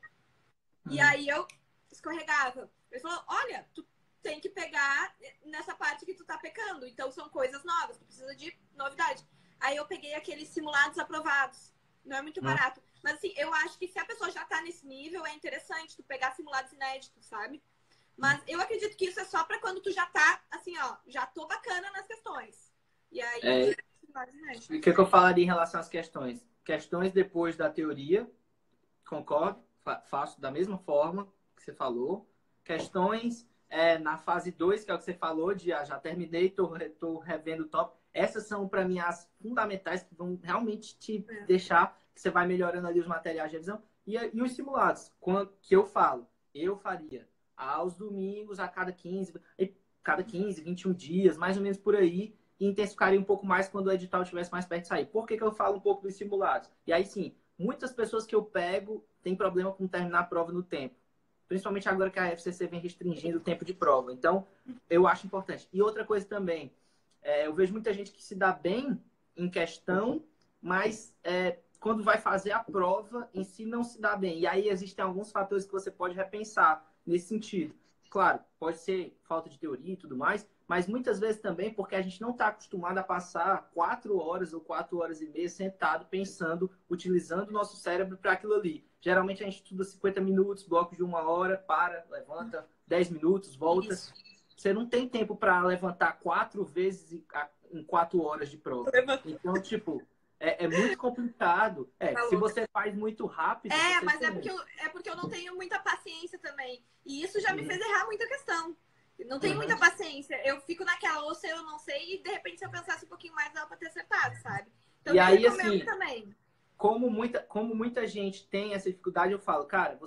E aí eu escorregava. Ele falou, olha, tu tem que pegar nessa parte que tu tá pecando. Então são coisas novas, tu precisa de novidade. Aí eu peguei aqueles simulados aprovados. Não é muito barato. Mas assim, eu acho que se a pessoa já tá nesse nível, é interessante tu pegar simulados inéditos, sabe? Mas eu acredito que isso é só pra quando tu já tá, assim, ó, já tô bacana nas questões. E aí, simulados inéditos. O que eu falaria em relação às questões? Questões depois da teoria, concordo, faço da mesma forma que você falou. Questões na fase 2, que é o que você falou, de já terminei, tô revendo o top. Essas são, para mim, as fundamentais que vão realmente te deixar, que você vai melhorando ali os materiais de revisão. E os simulados, que eu faria aos domingos, a cada 15, 21 dias, mais ou menos por aí, e intensificaria um pouco mais quando o edital estivesse mais perto de sair. Por que eu falo um pouco dos simulados? E aí, sim, muitas pessoas que eu pego têm problema com terminar a prova no tempo. Principalmente agora que a FCC vem restringindo o tempo de prova. Então, eu acho importante. E outra coisa também, eu vejo muita gente que se dá bem em questão, mas quando vai fazer a prova, em si não se dá bem. E aí existem alguns fatores que você pode repensar nesse sentido. Claro, pode ser falta de teoria e tudo mais, mas muitas vezes também porque a gente não está acostumado a passar 4 horas ou 4 horas e meia sentado pensando, utilizando o nosso cérebro para aquilo ali. Geralmente a gente estuda 50 minutos, bloco de 1 hora, levanta 10 minutos, volta. Isso. Você não tem tempo para levantar 4 vezes em 4 horas de prova. Então, tipo, é muito complicado. Se você faz muito rápido... mas é porque eu não tenho muita paciência também. E isso já me fez errar muita questão. Não tenho muita paciência. Eu fico naquela, ou sei ou não sei, e de repente se eu pensasse um pouquinho mais, dava pra ter acertado, sabe? Então, e aí, assim, também. como muita gente tem essa dificuldade, eu falo, cara,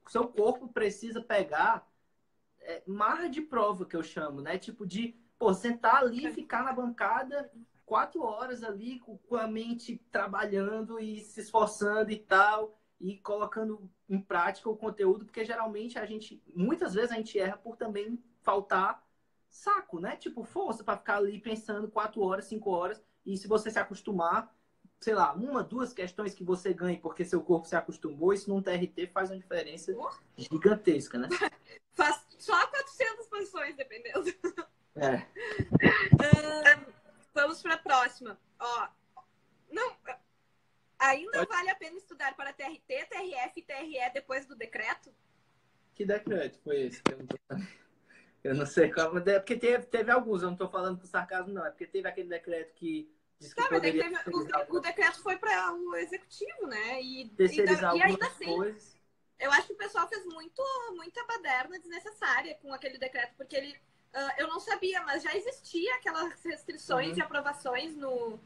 seu corpo precisa pegar marra de prova, que eu chamo, né? Tipo de, pô, sentar ali e ficar na bancada 4 horas ali com a mente trabalhando e se esforçando e tal, e colocando em prática o conteúdo, porque geralmente muitas vezes a gente erra por também faltar saco, né? Tipo, força para ficar ali pensando 4 horas, 5 horas, e se você se acostumar, sei lá, 1, 2 questões que você ganhe porque seu corpo se acostumou, isso num TRT faz uma diferença gigantesca, né? Faz só 400 posições, dependendo. É. Vamos para a próxima. Ó, não, ainda vale a pena estudar para TRT, TRF e TRE depois do decreto? Que decreto foi esse? Eu não sei qual, porque teve alguns, eu não estou falando com sarcasmo, não. É porque teve aquele decreto que disse que poderia o decreto foi para o executivo, né? Terceirizar e ainda assim, coisas. Eu acho que o pessoal fez muita baderna desnecessária com aquele decreto, porque eu não sabia, mas já existia aquelas restrições de aprovações no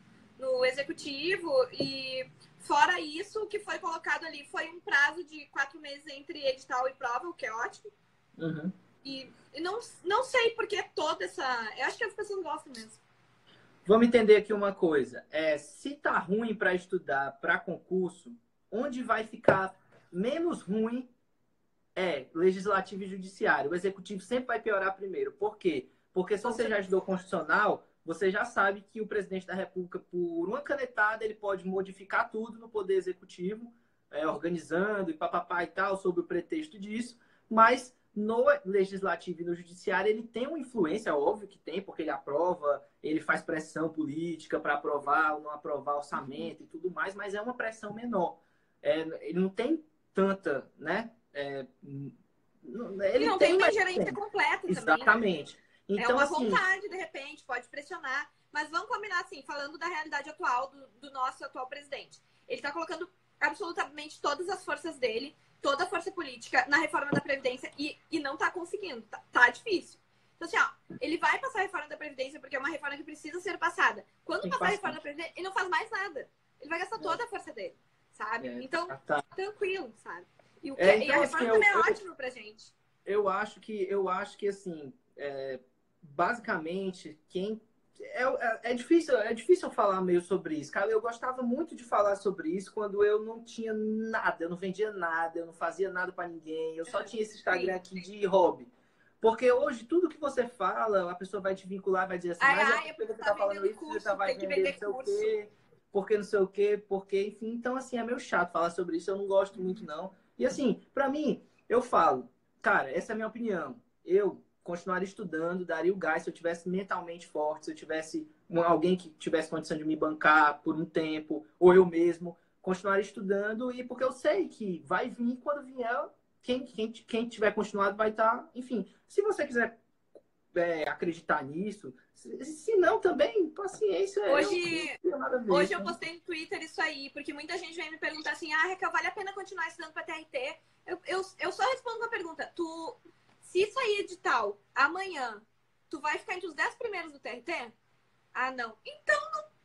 executivo, e fora isso, o que foi colocado ali foi um prazo de 4 meses entre edital e prova, o que é ótimo. E não sei por que toda essa... Eu acho que as pessoas gostam mesmo. Vamos entender aqui uma coisa. Se tá ruim para estudar para concurso, onde vai ficar menos ruim legislativo e judiciário. O executivo sempre vai piorar primeiro. Por quê? Porque se você já estudou constitucional, você já sabe que o presidente da República, por uma canetada, ele pode modificar tudo no poder executivo, organizando e papapá e tal, sob o pretexto disso, mas no legislativo e no judiciário ele tem uma influência, óbvio que tem, porque ele aprova, ele faz pressão política para aprovar ou não aprovar orçamento e tudo mais, mas é uma pressão menor. Ele não tem tanta, né? Ele não tem uma gerência completa também. Exatamente. Então, é uma vontade, de repente, pode pressionar. Mas vamos combinar assim, falando da realidade atual do nosso atual presidente. Ele está colocando absolutamente todas as forças dele, toda a força política na reforma da Previdência e não está conseguindo. Tá difícil. Então, assim, ele vai passar a reforma da Previdência porque é uma reforma que precisa ser passada. Quando passar a reforma da Previdência, ele não faz mais nada. Ele vai gastar toda a força dele, sabe? Então, tranquilo, sabe? E a reforma também é ótima pra gente. Eu acho que assim, basicamente, é difícil falar meio sobre isso. Cara, eu gostava muito de falar sobre isso quando eu não tinha nada, eu não vendia nada, eu não fazia nada para ninguém, eu só tinha esse Instagram aqui de hobby. Porque hoje, tudo que você fala, a pessoa vai te vincular, vai dizer assim, mas você tá falando isso, você vai vender não sei o quê, porque não sei o quê, porque, enfim. Então, assim, é meio chato falar sobre isso, eu não gosto muito, não. E, assim, pra mim, eu falo, cara, essa é a minha opinião. Eu continuaria estudando, daria o gás se eu tivesse mentalmente forte, se eu tivesse alguém que tivesse condição de me bancar por um tempo, ou eu mesmo, continuaria estudando, e porque eu sei que vai vir quando vier, quem tiver continuado vai estar, enfim. Se você quiser acreditar nisso, se não também, paciência. Hoje eu postei no Twitter isso aí, porque muita gente vem me perguntar assim, Raquel, vale a pena continuar estudando para TRT? Eu só respondo uma pergunta. Se sair edital amanhã, tu vai ficar entre os 10 primeiros do TRT? Ah, não. Então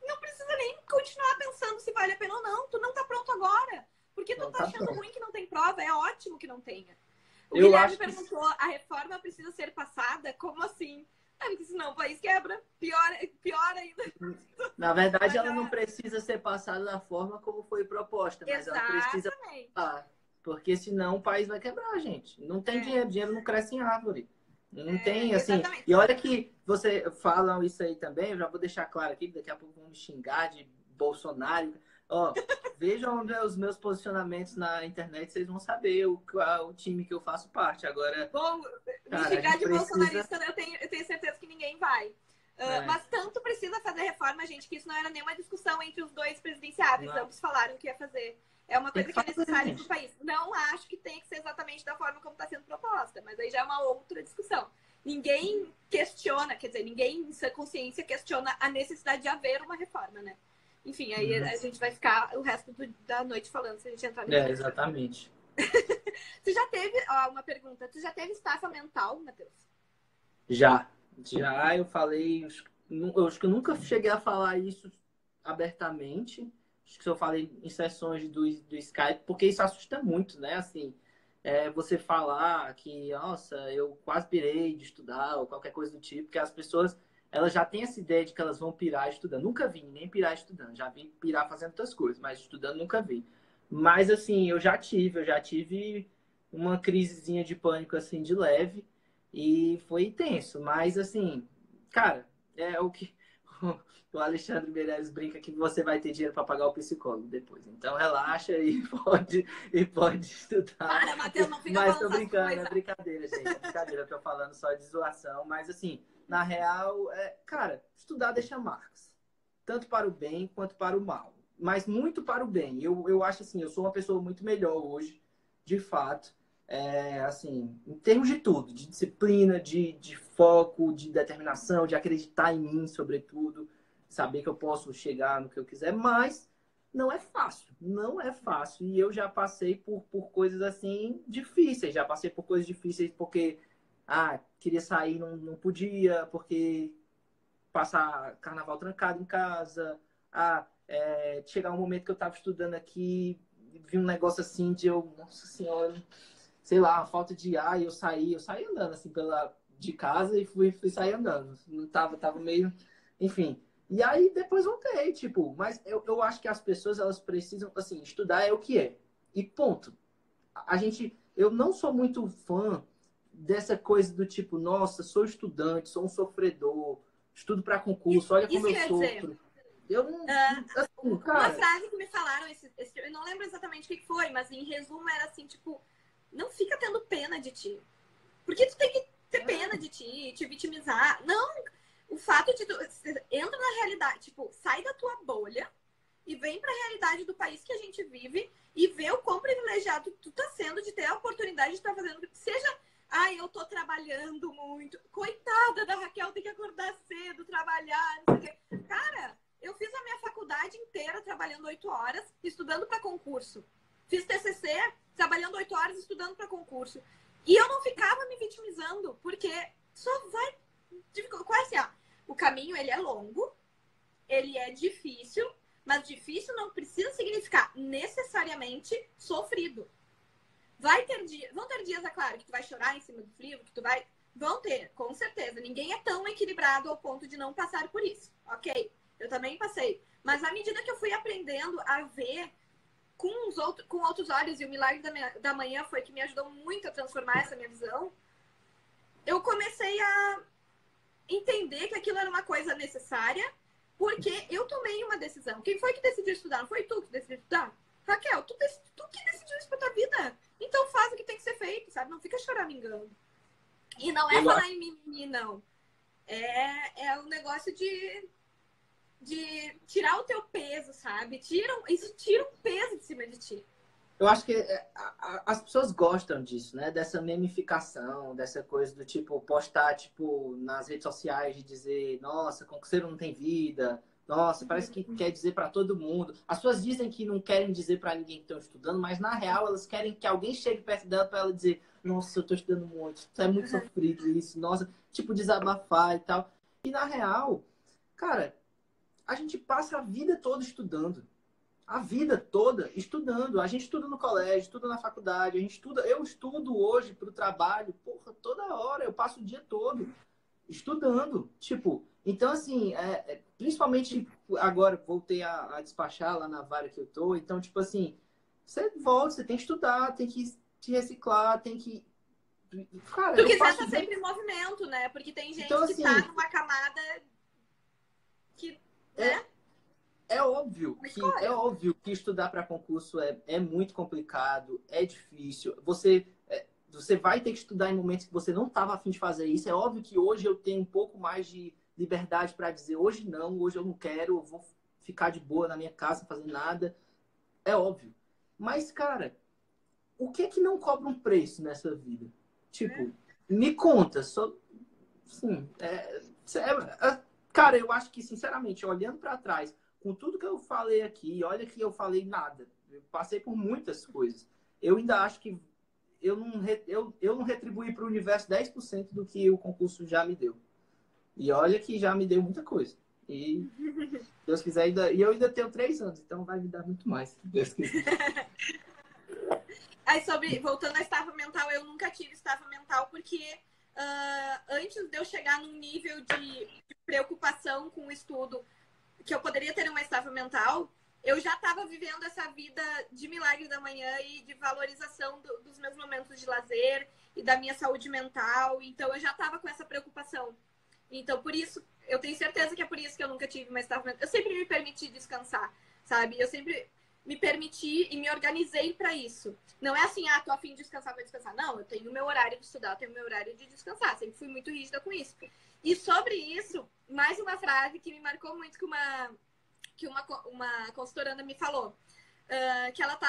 não precisa nem continuar pensando se vale a pena ou não. Tu não tá pronto agora. Porque tu tá achando ruim que não tem prova. É ótimo que não tenha. O Guilherme perguntou, a reforma precisa ser passada? Como assim? Porque senão o país quebra. Pior ainda. Na verdade, ela não precisa ser passada da forma como foi proposta. Mas ela precisa passar. Porque senão o país vai quebrar, gente. Não tem dinheiro não cresce em árvore. Não tem, assim. Exatamente. E olha que você fala isso aí também, eu já vou deixar claro aqui, daqui a pouco vão me xingar de Bolsonaro. Vejam os meus posicionamentos na internet, vocês vão saber o time que eu faço parte. Agora, bom, me xingar de bolsonarista, eu tenho certeza que ninguém vai. Mas tanto precisa fazer reforma, gente, que isso não era nenhuma discussão entre os dois presidenciáveis. Ambos falaram que ia fazer. É uma coisa que é necessária para o país. Não acho que tenha que ser exatamente da forma como está sendo proposta, mas aí já é uma outra discussão. Ninguém questiona, quer dizer, ninguém em sua consciência questiona a necessidade de haver uma reforma, né? Enfim, aí a gente vai ficar o resto da noite falando se a gente entrar nisso. Exatamente. Tu já teve, uma pergunta, tu já teve estafa mental, Matheus? Já, eu falei, eu acho que eu nunca cheguei a falar isso abertamente. acho que eu falei em sessões do Skype, porque isso assusta muito, né? Assim, você falar que, nossa, eu quase pirei de estudar ou qualquer coisa do tipo, porque as pessoas, elas já têm essa ideia de que elas vão pirar estudando. Nunca vi ninguém pirar estudando, já vi pirar fazendo outras coisas, mas estudando nunca vi. Mas, assim, eu já tive uma crisezinha de pânico, assim, de leve, e foi intenso, mas, assim, cara, é o que o Alexandre Meirelles brinca que você vai ter dinheiro para pagar o psicólogo depois. Então relaxa e pode estudar. Para, Matheus, não fica Mas falando tô essas brincando, é coisas. brincadeira, gente. É brincadeira, eu tô falando só de zoação. Mas assim, na real, cara, estudar deixa marcas. Tanto para o bem quanto para o mal. Mas muito para o bem. Eu acho assim, eu sou uma pessoa muito melhor hoje, de fato. Assim, em termos de tudo, de disciplina, de foco, de determinação, de acreditar em mim, sobretudo, saber que eu posso chegar no que eu quiser, mas não é fácil, não é fácil. E eu já passei por coisas assim difíceis, já passei por coisas difíceis porque queria sair, não podia, porque passar carnaval trancado em casa, chegar um momento que eu estava estudando aqui, vi um negócio assim de eu, nossa senhora, sei lá, falta de ar, e eu saí andando assim de casa e fui sair andando. Não tava meio, enfim. E aí depois voltei, tipo, mas eu acho que as pessoas elas precisam, assim, estudar é o que é. E ponto. Eu não sou muito fã dessa coisa do tipo, nossa, sou estudante, sou um sofredor, estudo para concurso, olha Isso como que eu eu ia dizer. sofro. Eu não, assim, Uma cara, frase que me falaram, eu não lembro exatamente o que foi, mas em resumo era assim, tipo, não fica tendo pena de ti. Porque tu tem que ter pena de ti, te vitimizar. Não, o fato de tu entra na realidade, tipo, sai da tua bolha e vem para a realidade do país que a gente vive e vê o quão privilegiado tu tá sendo de ter a oportunidade de estar fazendo, seja, eu tô trabalhando muito. Coitada da Raquel, tem que acordar cedo, trabalhar, não sei o quê. Cara, eu fiz a minha faculdade inteira trabalhando 8 horas, estudando para concurso. Fiz TCC, trabalhando 8 horas, estudando para concurso. E eu não ficava me vitimizando, porque só vai... Quase assim, o caminho, ele é longo, ele é difícil, mas difícil não precisa significar necessariamente sofrido. Vão ter dias, é claro, que tu vai chorar em cima do livro, que tu vai... Vão ter, com certeza. Ninguém é tão equilibrado ao ponto de não passar por isso. Ok, eu também passei. Mas à medida que eu fui aprendendo a ver com outros olhos, e o milagre da manhã foi que me ajudou muito a transformar essa minha visão, eu comecei a entender que aquilo era uma coisa necessária, porque eu tomei uma decisão. Quem foi que decidiu estudar? Não foi tu que decidiu estudar? Raquel, tu que decidiu isso pra tua vida. Então faz o que tem que ser feito, sabe? Não fica choramingando. E não é eu falar em mimimi, não. É um negócio de tirar o teu peso, sabe? Isso tira um peso de cima de ti. Eu acho que as pessoas gostam disso, né? Dessa memificação, dessa coisa do tipo, postar, tipo, nas redes sociais de dizer, nossa, concurseiro não tem vida, nossa, parece que quer dizer para todo mundo. As pessoas dizem que não querem dizer para ninguém que estão estudando, mas na real elas querem que alguém chegue perto dela para ela dizer, nossa, eu tô estudando muito, é muito sofrido isso, nossa, tipo, desabafar e tal. E na real, cara, a gente passa a vida toda estudando. A vida toda estudando. A gente estuda no colégio, estuda na faculdade, a gente estuda. Eu estudo hoje para o trabalho, porra, toda hora. Eu passo o dia todo estudando. Tipo, então assim, principalmente agora voltei a despachar lá na vaga que eu tô. Então, tipo assim, você volta, você tem que estudar, tem que se reciclar, tem que. Cara, Tu eu quiser passo estar o dia. sempre em movimento, né? Porque tem Então, gente que tá assim, numa camada que, é, né? Uma é escolha. óbvio que estudar para concurso é muito complicado, é difícil. Você vai ter que estudar em momentos que você não estava afim de fazer isso. É óbvio que hoje eu tenho um pouco mais de liberdade para dizer hoje não, hoje eu não quero, eu vou ficar de boa na minha casa, não fazer nada. É óbvio. Mas, cara, o que é que não cobra um preço nessa vida? Tipo, me conta, só. Sim, cara, eu acho que, sinceramente, olhando para trás, com tudo que eu falei aqui, olha que eu falei nada, eu passei por muitas coisas. Eu ainda acho que eu não retribuí para o universo 10% do que o concurso já me deu. E olha que já me deu muita coisa. E se Deus quiser, e eu ainda tenho 3 anos, então vai me dar muito mais, se Deus quiser. Aí, voltando à estafa mental, eu nunca tive estafa mental porque antes de eu chegar num nível de preocupação com o estudo, que eu poderia ter uma estafa mental, eu já estava vivendo essa vida de milagre da manhã e de valorização dos meus momentos de lazer e da minha saúde mental. Então, eu já estava com essa preocupação. Então, por isso, eu tenho certeza que é por isso que eu nunca tive uma estafa mental. Eu sempre me permiti descansar, sabe? Eu sempre me permiti e me organizei para isso. Não é assim, tô a fim de descansar, vou descansar. Não, eu tenho o meu horário de estudar, eu tenho o meu horário de descansar. Sempre fui muito rígida com isso. E sobre isso, mais uma frase que me marcou muito que uma consultoranda me falou. Que ela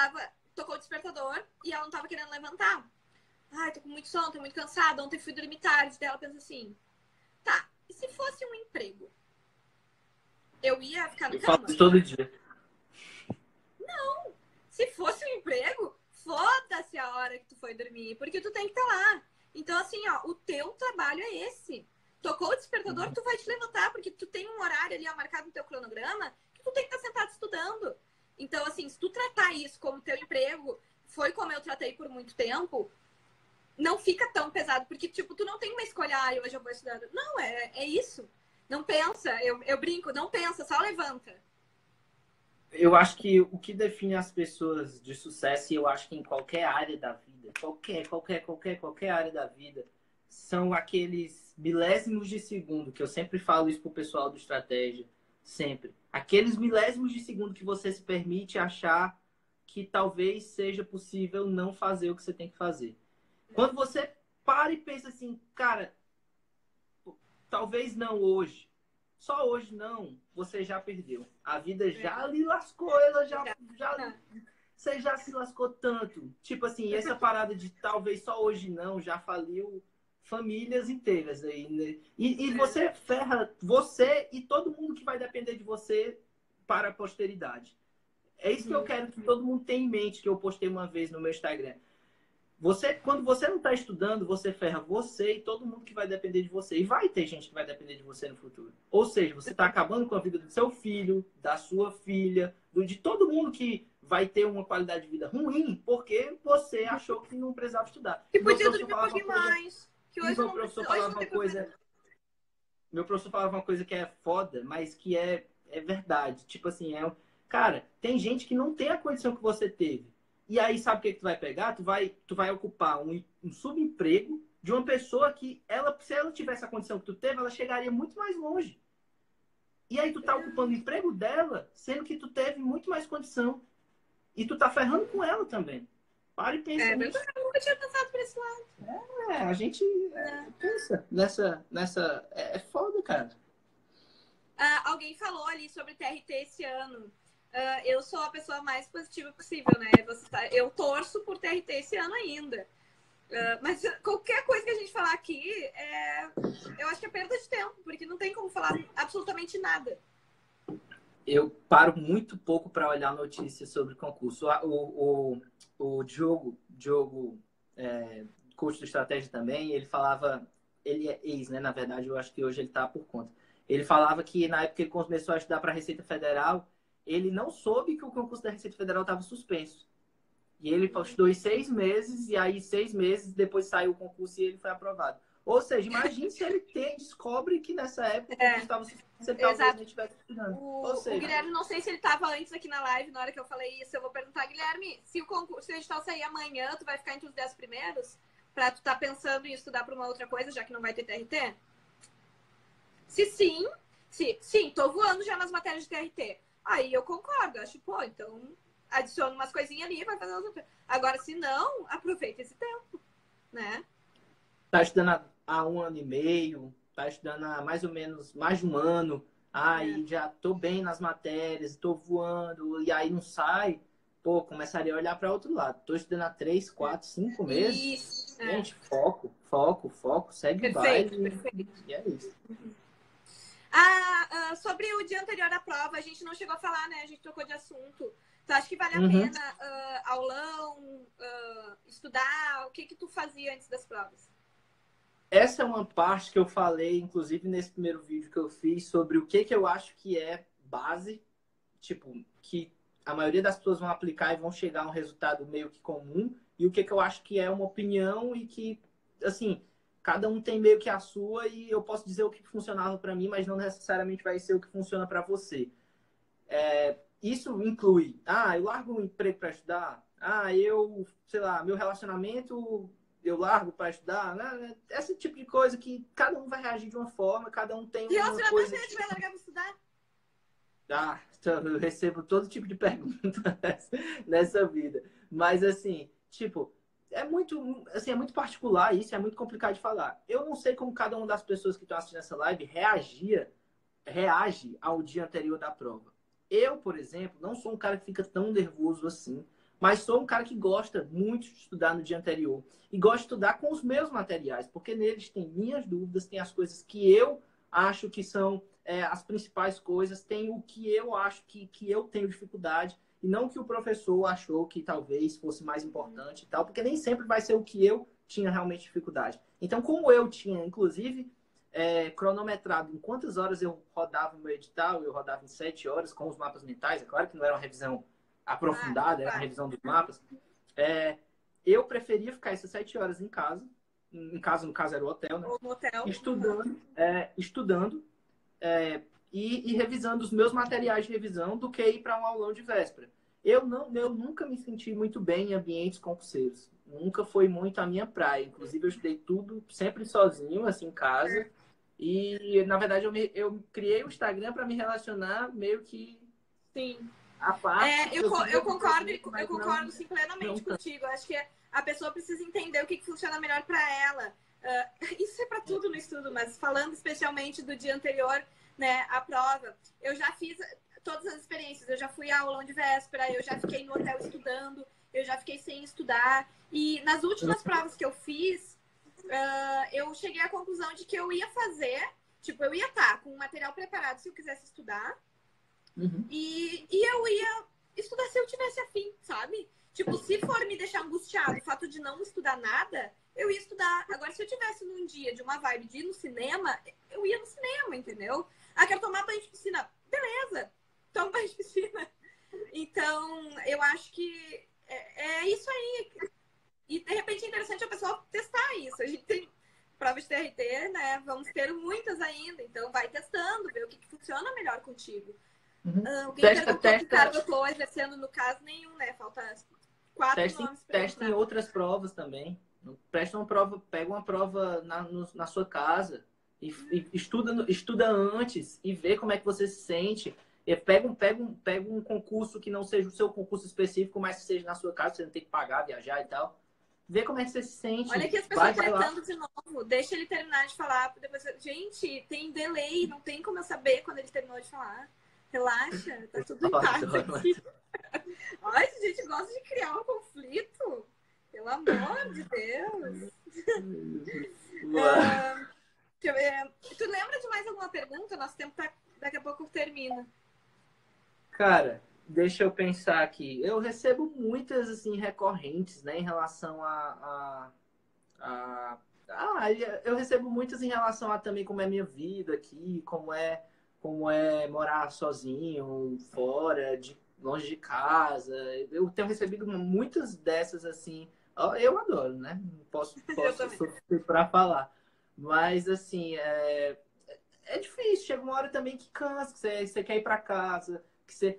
tocou o despertador e ela não tava querendo levantar. Ai, tô com muito sono, tô muito cansada, ontem fui dormir tarde. Daí ela pensa assim, tá, e se fosse um emprego? Eu ia ficar na Eu falo cama? isso todo dia. Se fosse um emprego, foda-se a hora que tu foi dormir, porque tu tem que estar lá. Então, assim, ó, o teu trabalho é esse. Tocou o despertador, tu vai te levantar, porque tu tem um horário ali marcado no teu cronograma que tu tem que estar sentado estudando. Então, assim, se tu tratar isso como teu emprego, foi como eu tratei por muito tempo, não fica tão pesado, porque, tipo, tu não tem uma escolha, hoje eu vou estudar. Não, é isso. Não pensa, eu brinco, não pensa, só levanta. Eu acho que o que define as pessoas de sucesso, e eu acho que em qualquer área da vida, qualquer área da vida, são aqueles milésimos de segundo, que eu sempre falo isso pro pessoal do Estratégia, sempre. Aqueles milésimos de segundo que você se permite achar que talvez seja possível não fazer o que você tem que fazer. Quando você para e pensa assim, cara, talvez não hoje. Só hoje não, você já perdeu. A vida já lhe lascou, você já se lascou tanto. Tipo assim, essa parada de talvez só hoje não, já faliu famílias inteiras aí, né? E você ferra você e todo mundo que vai depender de você para a posteridade. É isso que eu quero que todo mundo tenha em mente, que eu postei uma vez no meu Instagram. Quando você não está estudando, você ferra você e todo mundo que vai depender de você. E vai ter gente que vai depender de você no futuro. Ou seja, você está acabando com a vida do seu filho, da sua filha, de todo mundo que vai ter uma qualidade de vida ruim porque você achou que não precisava estudar. Que E meu podia professor dormir um falava uma pouquinho coisa. mais. Que E hoje eu meu não professor preciso. Hoje falava não uma tem problema. coisa. Meu professor falava uma coisa que é foda, mas que é verdade. Tipo assim, cara, tem gente que não tem a condição que você teve. E aí, sabe o que tu vai pegar? Tu vai ocupar um subemprego de uma pessoa que, se ela tivesse a condição que tu teve, ela chegaria muito mais longe. E aí tu tá ocupando o emprego dela, sendo que tu teve muito mais condição. E tu tá ferrando com ela também. Para e pensa nisso. Verdade, eu nunca tinha pensado por esse lado. A gente pensa nessa. É foda, cara. Alguém falou ali sobre TRT esse ano. Eu sou a pessoa mais positiva possível, né? Eu torço por TRT esse ano ainda. Mas qualquer coisa que a gente falar aqui, eu acho que é perda de tempo, porque não tem como falar absolutamente nada. Eu paro muito pouco para olhar notícias sobre concurso. O Diogo coach do Estratégia também, ele falava, ele é ex, né? Na verdade, eu acho que hoje ele está por conta. Ele falava que na época que ele começou a estudar para a Receita Federal, ele não soube que o concurso da Receita Federal estava suspenso. E ele estudou em 6 meses, e aí 6 meses depois saiu o concurso e ele foi aprovado. Ou seja, imagine se ele descobre que nessa época o concurso estava suspenso, ele talvez nem estivesse estudando. O Guilherme, não sei se ele estava antes aqui na live, na hora que eu falei isso, eu vou perguntar, Guilherme, se o edital sair amanhã, tu vai ficar entre os 10 primeiros? Pra tu tá pensando em estudar pra uma outra coisa, já que não vai ter TRT? Se sim, sim, tô voando já nas matérias de TRT. Aí eu concordo, acho, pô, então adiciona umas coisinhas ali e vai fazer outra. Agora, se não, aproveita esse tempo, né? Tá estudando há 1 ano e meio, tá estudando há mais ou menos mais de 1 ano, aí já tô bem nas matérias, tô voando, e aí não sai, pô, começaria a olhar para outro lado. Tô estudando há 3, 4, 5 meses. Isso. Gente, foco, segue o Perfeito, baile. perfeito. E é isso. Sobre o dia anterior à prova, a gente não chegou a falar, né? A gente trocou de assunto. Tu acha que vale a pena aulão, estudar? O que tu fazia antes das provas? essa é uma parte que eu falei, inclusive, nesse primeiro vídeo que eu fiz, sobre o que eu acho que é base, tipo, que a maioria das pessoas vão aplicar e vão chegar a um resultado meio que comum, e o que eu acho que é uma opinião e que, assim, cada um tem meio que a sua e eu posso dizer o que funcionava para mim, mas não necessariamente vai ser o que funciona para você. Isso inclui, eu largo um emprego para estudar, eu, sei lá, meu relacionamento eu largo para estudar, né? Esse tipo de coisa que cada um vai reagir de uma forma, cada um tem uma Relacionamento coisa. a gente vai largar pra estudar? Então eu recebo todo tipo de pergunta nessa vida. Mas assim, tipo, é muito particular isso, é muito complicado de falar. Eu não sei como cada uma das pessoas que estão assistindo essa live reage ao dia anterior da prova. Eu, por exemplo, não sou um cara que fica tão nervoso assim, mas sou um cara que gosta muito de estudar no dia anterior. E gosto de estudar com os meus materiais, porque neles tem minhas dúvidas, tem as coisas que eu acho que são as principais coisas, tem o que eu acho que eu tenho dificuldade, e não que o professor achou que talvez fosse mais importante e tal, porque nem sempre vai ser o que eu tinha realmente dificuldade. Então, como eu tinha, inclusive, cronometrado em quantas horas eu rodava o meu edital, eu rodava em 7 horas com os mapas mentais, é claro que não era uma revisão aprofundada, era uma revisão dos mapas, eu preferia ficar essas 7 horas em casa, no caso era o hotel, né? Ou no hotel. Estudando e revisando os meus materiais de revisão do que ir para um aulão de véspera. Eu nunca me senti muito bem em ambientes concurseiros. Nunca foi muito a minha praia. Inclusive, eu estudei tudo sempre sozinho, assim, em casa. E, na verdade, eu criei o Instagram para me relacionar meio que Sim. a parte. Eu concordo não, sim, plenamente não tanto. contigo. Eu acho que a pessoa precisa entender o que funciona melhor para ela. Isso é para tudo no estudo, mas falando especialmente do dia anterior, né, à prova, eu já fiz todas as experiências. Eu já fui à aula de véspera, eu já fiquei no hotel estudando, eu já fiquei sem estudar. E nas últimas provas que eu fiz, eu cheguei à conclusão de que eu ia fazer, tipo, eu ia estar com o material preparado se eu quisesse estudar. Uhum. E eu ia estudar se eu tivesse afim, sabe? Tipo, se for me deixar angustiado o fato de não estudar nada, eu ia estudar. Agora, se eu tivesse num dia de uma vibe de ir no cinema, eu ia no cinema, entendeu? Quero tomar banho de piscina. Beleza, tomo banho de piscina. Então, eu acho que é isso aí. E, de repente, é interessante a pessoa testar isso. A gente tem provas de TRT, né? Vamos ter muitas ainda. Então, vai testando, ver o que funciona melhor contigo. Uhum. Alguém perguntou que cargo eu estou exercendo, no caso, nenhum, né? Falta 4 nomes para Testem em outras provas também. Presta uma prova, pega uma prova na sua casa e estuda antes e vê como é que você se sente. E pega um concurso que não seja o seu concurso específico, mas que seja na sua casa, você não tem que pagar, viajar e tal. Vê como é que você se sente. Olha aqui as pessoas tretando de novo. Deixa ele terminar de falar. Depois... Gente, tem delay. Não tem como eu saber quando ele terminou de falar. Relaxa, tá tudo em paz aqui. Ai, a gente gosta de criar um conflito. Pelo amor de Deus. Deixa eu ver. Tu lembra de mais alguma pergunta? Nosso tempo tá... daqui a pouco termina. Cara, deixa eu pensar aqui. Eu recebo muitas, assim, recorrentes, né, em relação eu recebo muitas em relação a também como é a minha vida aqui, como é morar sozinho, fora, longe de casa. Eu tenho recebido muitas dessas, assim. Eu adoro, né? Não posso sofrer para falar. Mas, assim, é difícil. Chega uma hora também que cansa, que você quer ir para casa.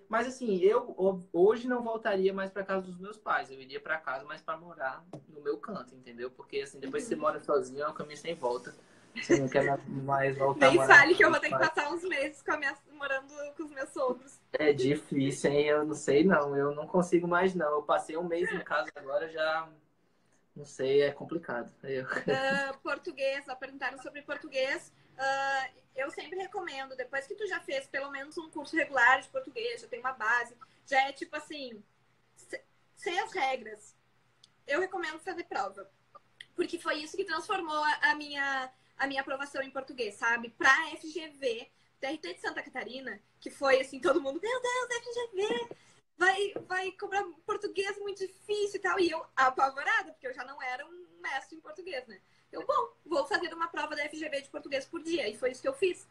Mas, assim, eu hoje não voltaria mais para casa dos meus pais. Eu iria para casa, mas para morar no meu canto, entendeu? Porque, assim, depois que você mora sozinho, é um caminho sem volta. Você não quer mais voltar Nem a morar. fale que eu vou ter que passar uns meses morando com os meus sogros. É difícil, hein? Eu não sei, não. Eu não consigo mais, não. Eu passei um mês em casa agora, já... Não sei, é complicado. Português, perguntaram sobre português. Eu sempre recomendo, depois que tu já fez pelo menos um curso regular de português, já tem uma base, já é tipo assim, sem as regras, eu recomendo fazer prova. Porque foi isso que transformou a minha aprovação em português, sabe? Pra FGV, TRT de Santa Catarina, que foi assim, todo mundo, meu Deus, FGV, vai cobrar português muito difícil e tal. E eu apavorada, porque eu já não era um mestre em português, né? Eu, bom, vou fazer uma prova da FGV de português por dia. E foi isso que eu fiz.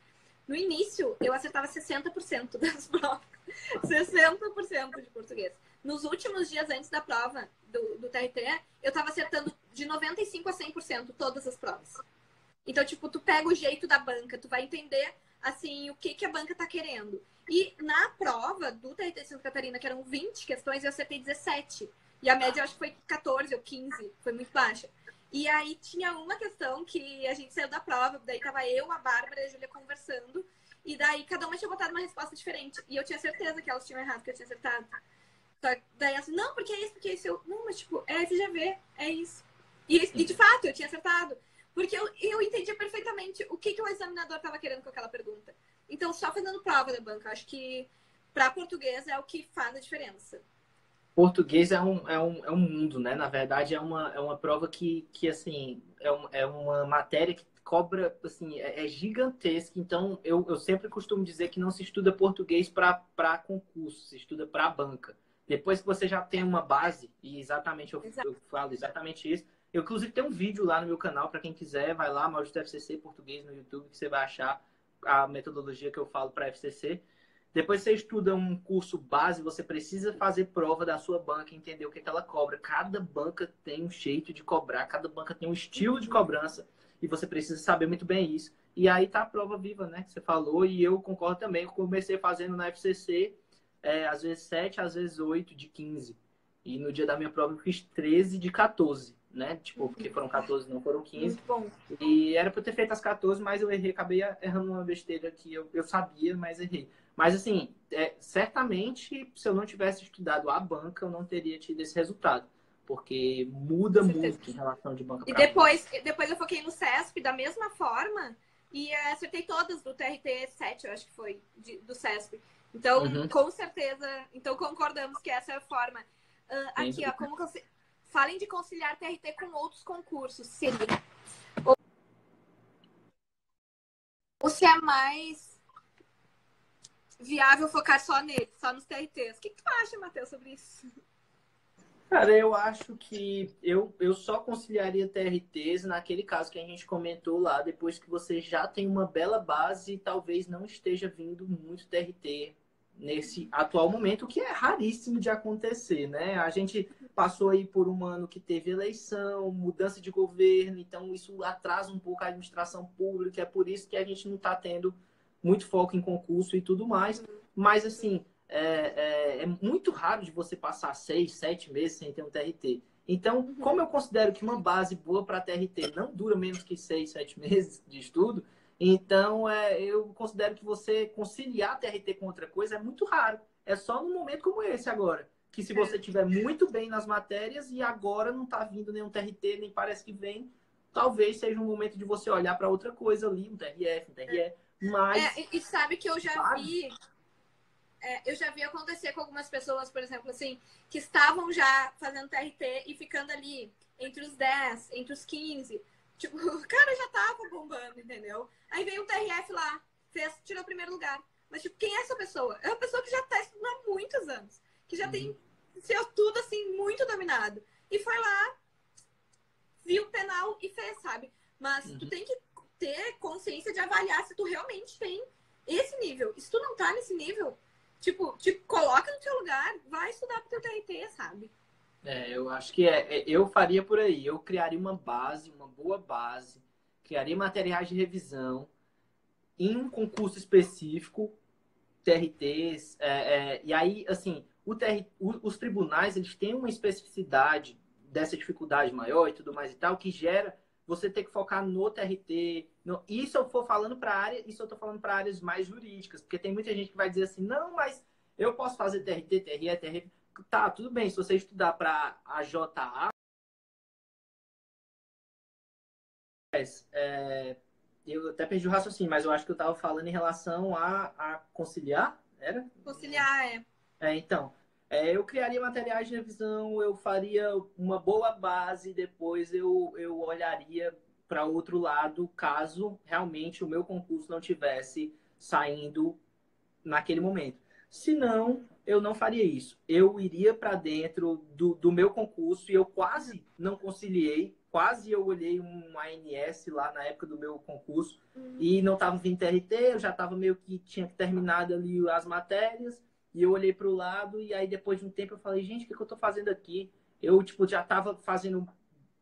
No início, eu acertava 60% das provas. 60% de português. Nos últimos dias antes da prova do TRT, eu tava acertando de 95% a 100% todas as provas. Então, tipo, tu pega o jeito da banca, tu vai entender, assim, o que a banca tá querendo. E na prova do TRT de Santa Catarina, que eram 20 questões, eu acertei 17. E a média, eu acho que foi 14 ou 15. Foi muito baixa. E aí tinha uma questão que a gente saiu da prova, daí tava eu, a Bárbara e a Júlia conversando, e daí cada uma tinha botado uma resposta diferente. E eu tinha certeza que elas tinham errado, que eu tinha acertado. Daí elas, não, porque é isso, porque é isso. Eu, não, mas tipo, é FGV, é isso. E de fato, eu tinha acertado. Porque eu entendia perfeitamente o que o examinador estava querendo com aquela pergunta. Então, só fazendo prova da banca, acho que para português é o que faz a diferença. Português é um mundo, né? Na verdade, é uma prova que assim, é uma matéria que cobra, assim, é gigantesca. Então, eu sempre costumo dizer que não se estuda português para concurso, se estuda para banca. Depois que você já tem uma base, e exatamente eu falo exatamente isso. Eu, inclusive, tenho um vídeo lá no meu canal, para quem quiser, vai lá, Maurício do FCC Português no YouTube, que você vai achar a metodologia que eu falo para FCC. Depois você estuda um curso base, você precisa fazer prova da sua banca, entender o que ela cobra. Cada banca tem um jeito de cobrar, cada banca tem um estilo de cobrança e você precisa saber muito bem isso. E aí tá a prova viva, né, que você falou, e eu concordo também. Eu comecei fazendo na FCC, às vezes 7, às vezes 8 de 15. E no dia da minha prova eu fiz 13 de 14, né? Tipo, porque foram 14, não foram 15. Muito bom. E era para eu ter feito as 14, mas eu errei, acabei errando uma besteira que eu sabia, mas errei. Mas, assim, certamente, se eu não tivesse estudado a banca, eu não teria tido esse resultado. Porque muda muito em relação de banca E para banca. depois eu foquei no CESP da mesma forma e acertei todas do TRT 7, eu acho que foi, do CESP. Então, com certeza, então concordamos que essa é a forma. Aqui, ó, como falem de conciliar TRT com outros concursos, seria. Ou se é mais viável focar só nele, só nos TRTs. O que tu acha, Matheus, sobre isso? Cara, eu acho que eu só conciliaria TRTs naquele caso que a gente comentou lá, depois que você já tem uma bela base e talvez não esteja vindo muito TRT nesse atual momento, o que é raríssimo de acontecer, né? A gente passou aí por um ano que teve eleição, mudança de governo, então isso atrasa um pouco a administração pública, é por isso que a gente não está tendo muito foco em concurso e tudo mais. Mas, assim, é muito raro de você passar 6, 7 meses sem ter um TRT. Então, como eu considero que uma base boa para TRT não dura menos que 6, 7 meses de estudo, então eu considero que você conciliar TRT com outra coisa é muito raro. É só num momento como esse agora. Que se você estiver muito bem nas matérias e agora não está vindo nenhum TRT, nem parece que vem, talvez seja um momento de você olhar para outra coisa ali, um TRF, um TRE. Mas. E sabe que eu já vi. Eu já vi acontecer com algumas pessoas, por exemplo, assim, que estavam já fazendo TRT e ficando ali entre os 10, entre os 15. Tipo, o cara já tava bombando, entendeu? Aí veio um TRF lá, tirou o primeiro lugar. Mas, tipo, quem é essa pessoa? É uma pessoa que já tá estudando há muitos anos. Que já tem seu tudo, assim, muito dominado. E foi lá, viu o penal e fez, sabe? Mas tu tem que ter consciência de avaliar se tu realmente tem esse nível. E se tu não tá nesse nível, tipo, te coloca no teu lugar, vai estudar pro teu TRT, sabe? Eu acho que eu faria por aí. Eu criaria uma base, uma boa base, criaria materiais de revisão em um concurso específico, TRTs, e aí, assim, os tribunais, eles têm uma especificidade dessa dificuldade maior e tudo mais e tal, que gera você ter que focar no TRT. Isso eu for falando para área, isso eu tô falando para áreas mais jurídicas, porque tem muita gente que vai dizer assim, não, mas eu posso fazer TRT, TRE, TRF. Tá, tudo bem, se você estudar para a JA, eu até perdi o raciocínio, mas eu acho que eu estava falando em relação a conciliar, era? Conciliar, Então, eu criaria materiais de revisão, eu faria uma boa base, depois eu olharia para outro lado, caso realmente o meu concurso não tivesse saindo naquele momento. Se não, eu não faria isso. Eu iria para dentro do meu concurso e eu quase não conciliei quase eu olhei um ANS lá na época do meu concurso e não estava vindo TRT, eu já estava meio que tinha terminado ali as matérias e eu olhei para o lado e aí depois de um tempo eu falei, gente, o que eu estou fazendo aqui? Eu, tipo, já estava fazendo,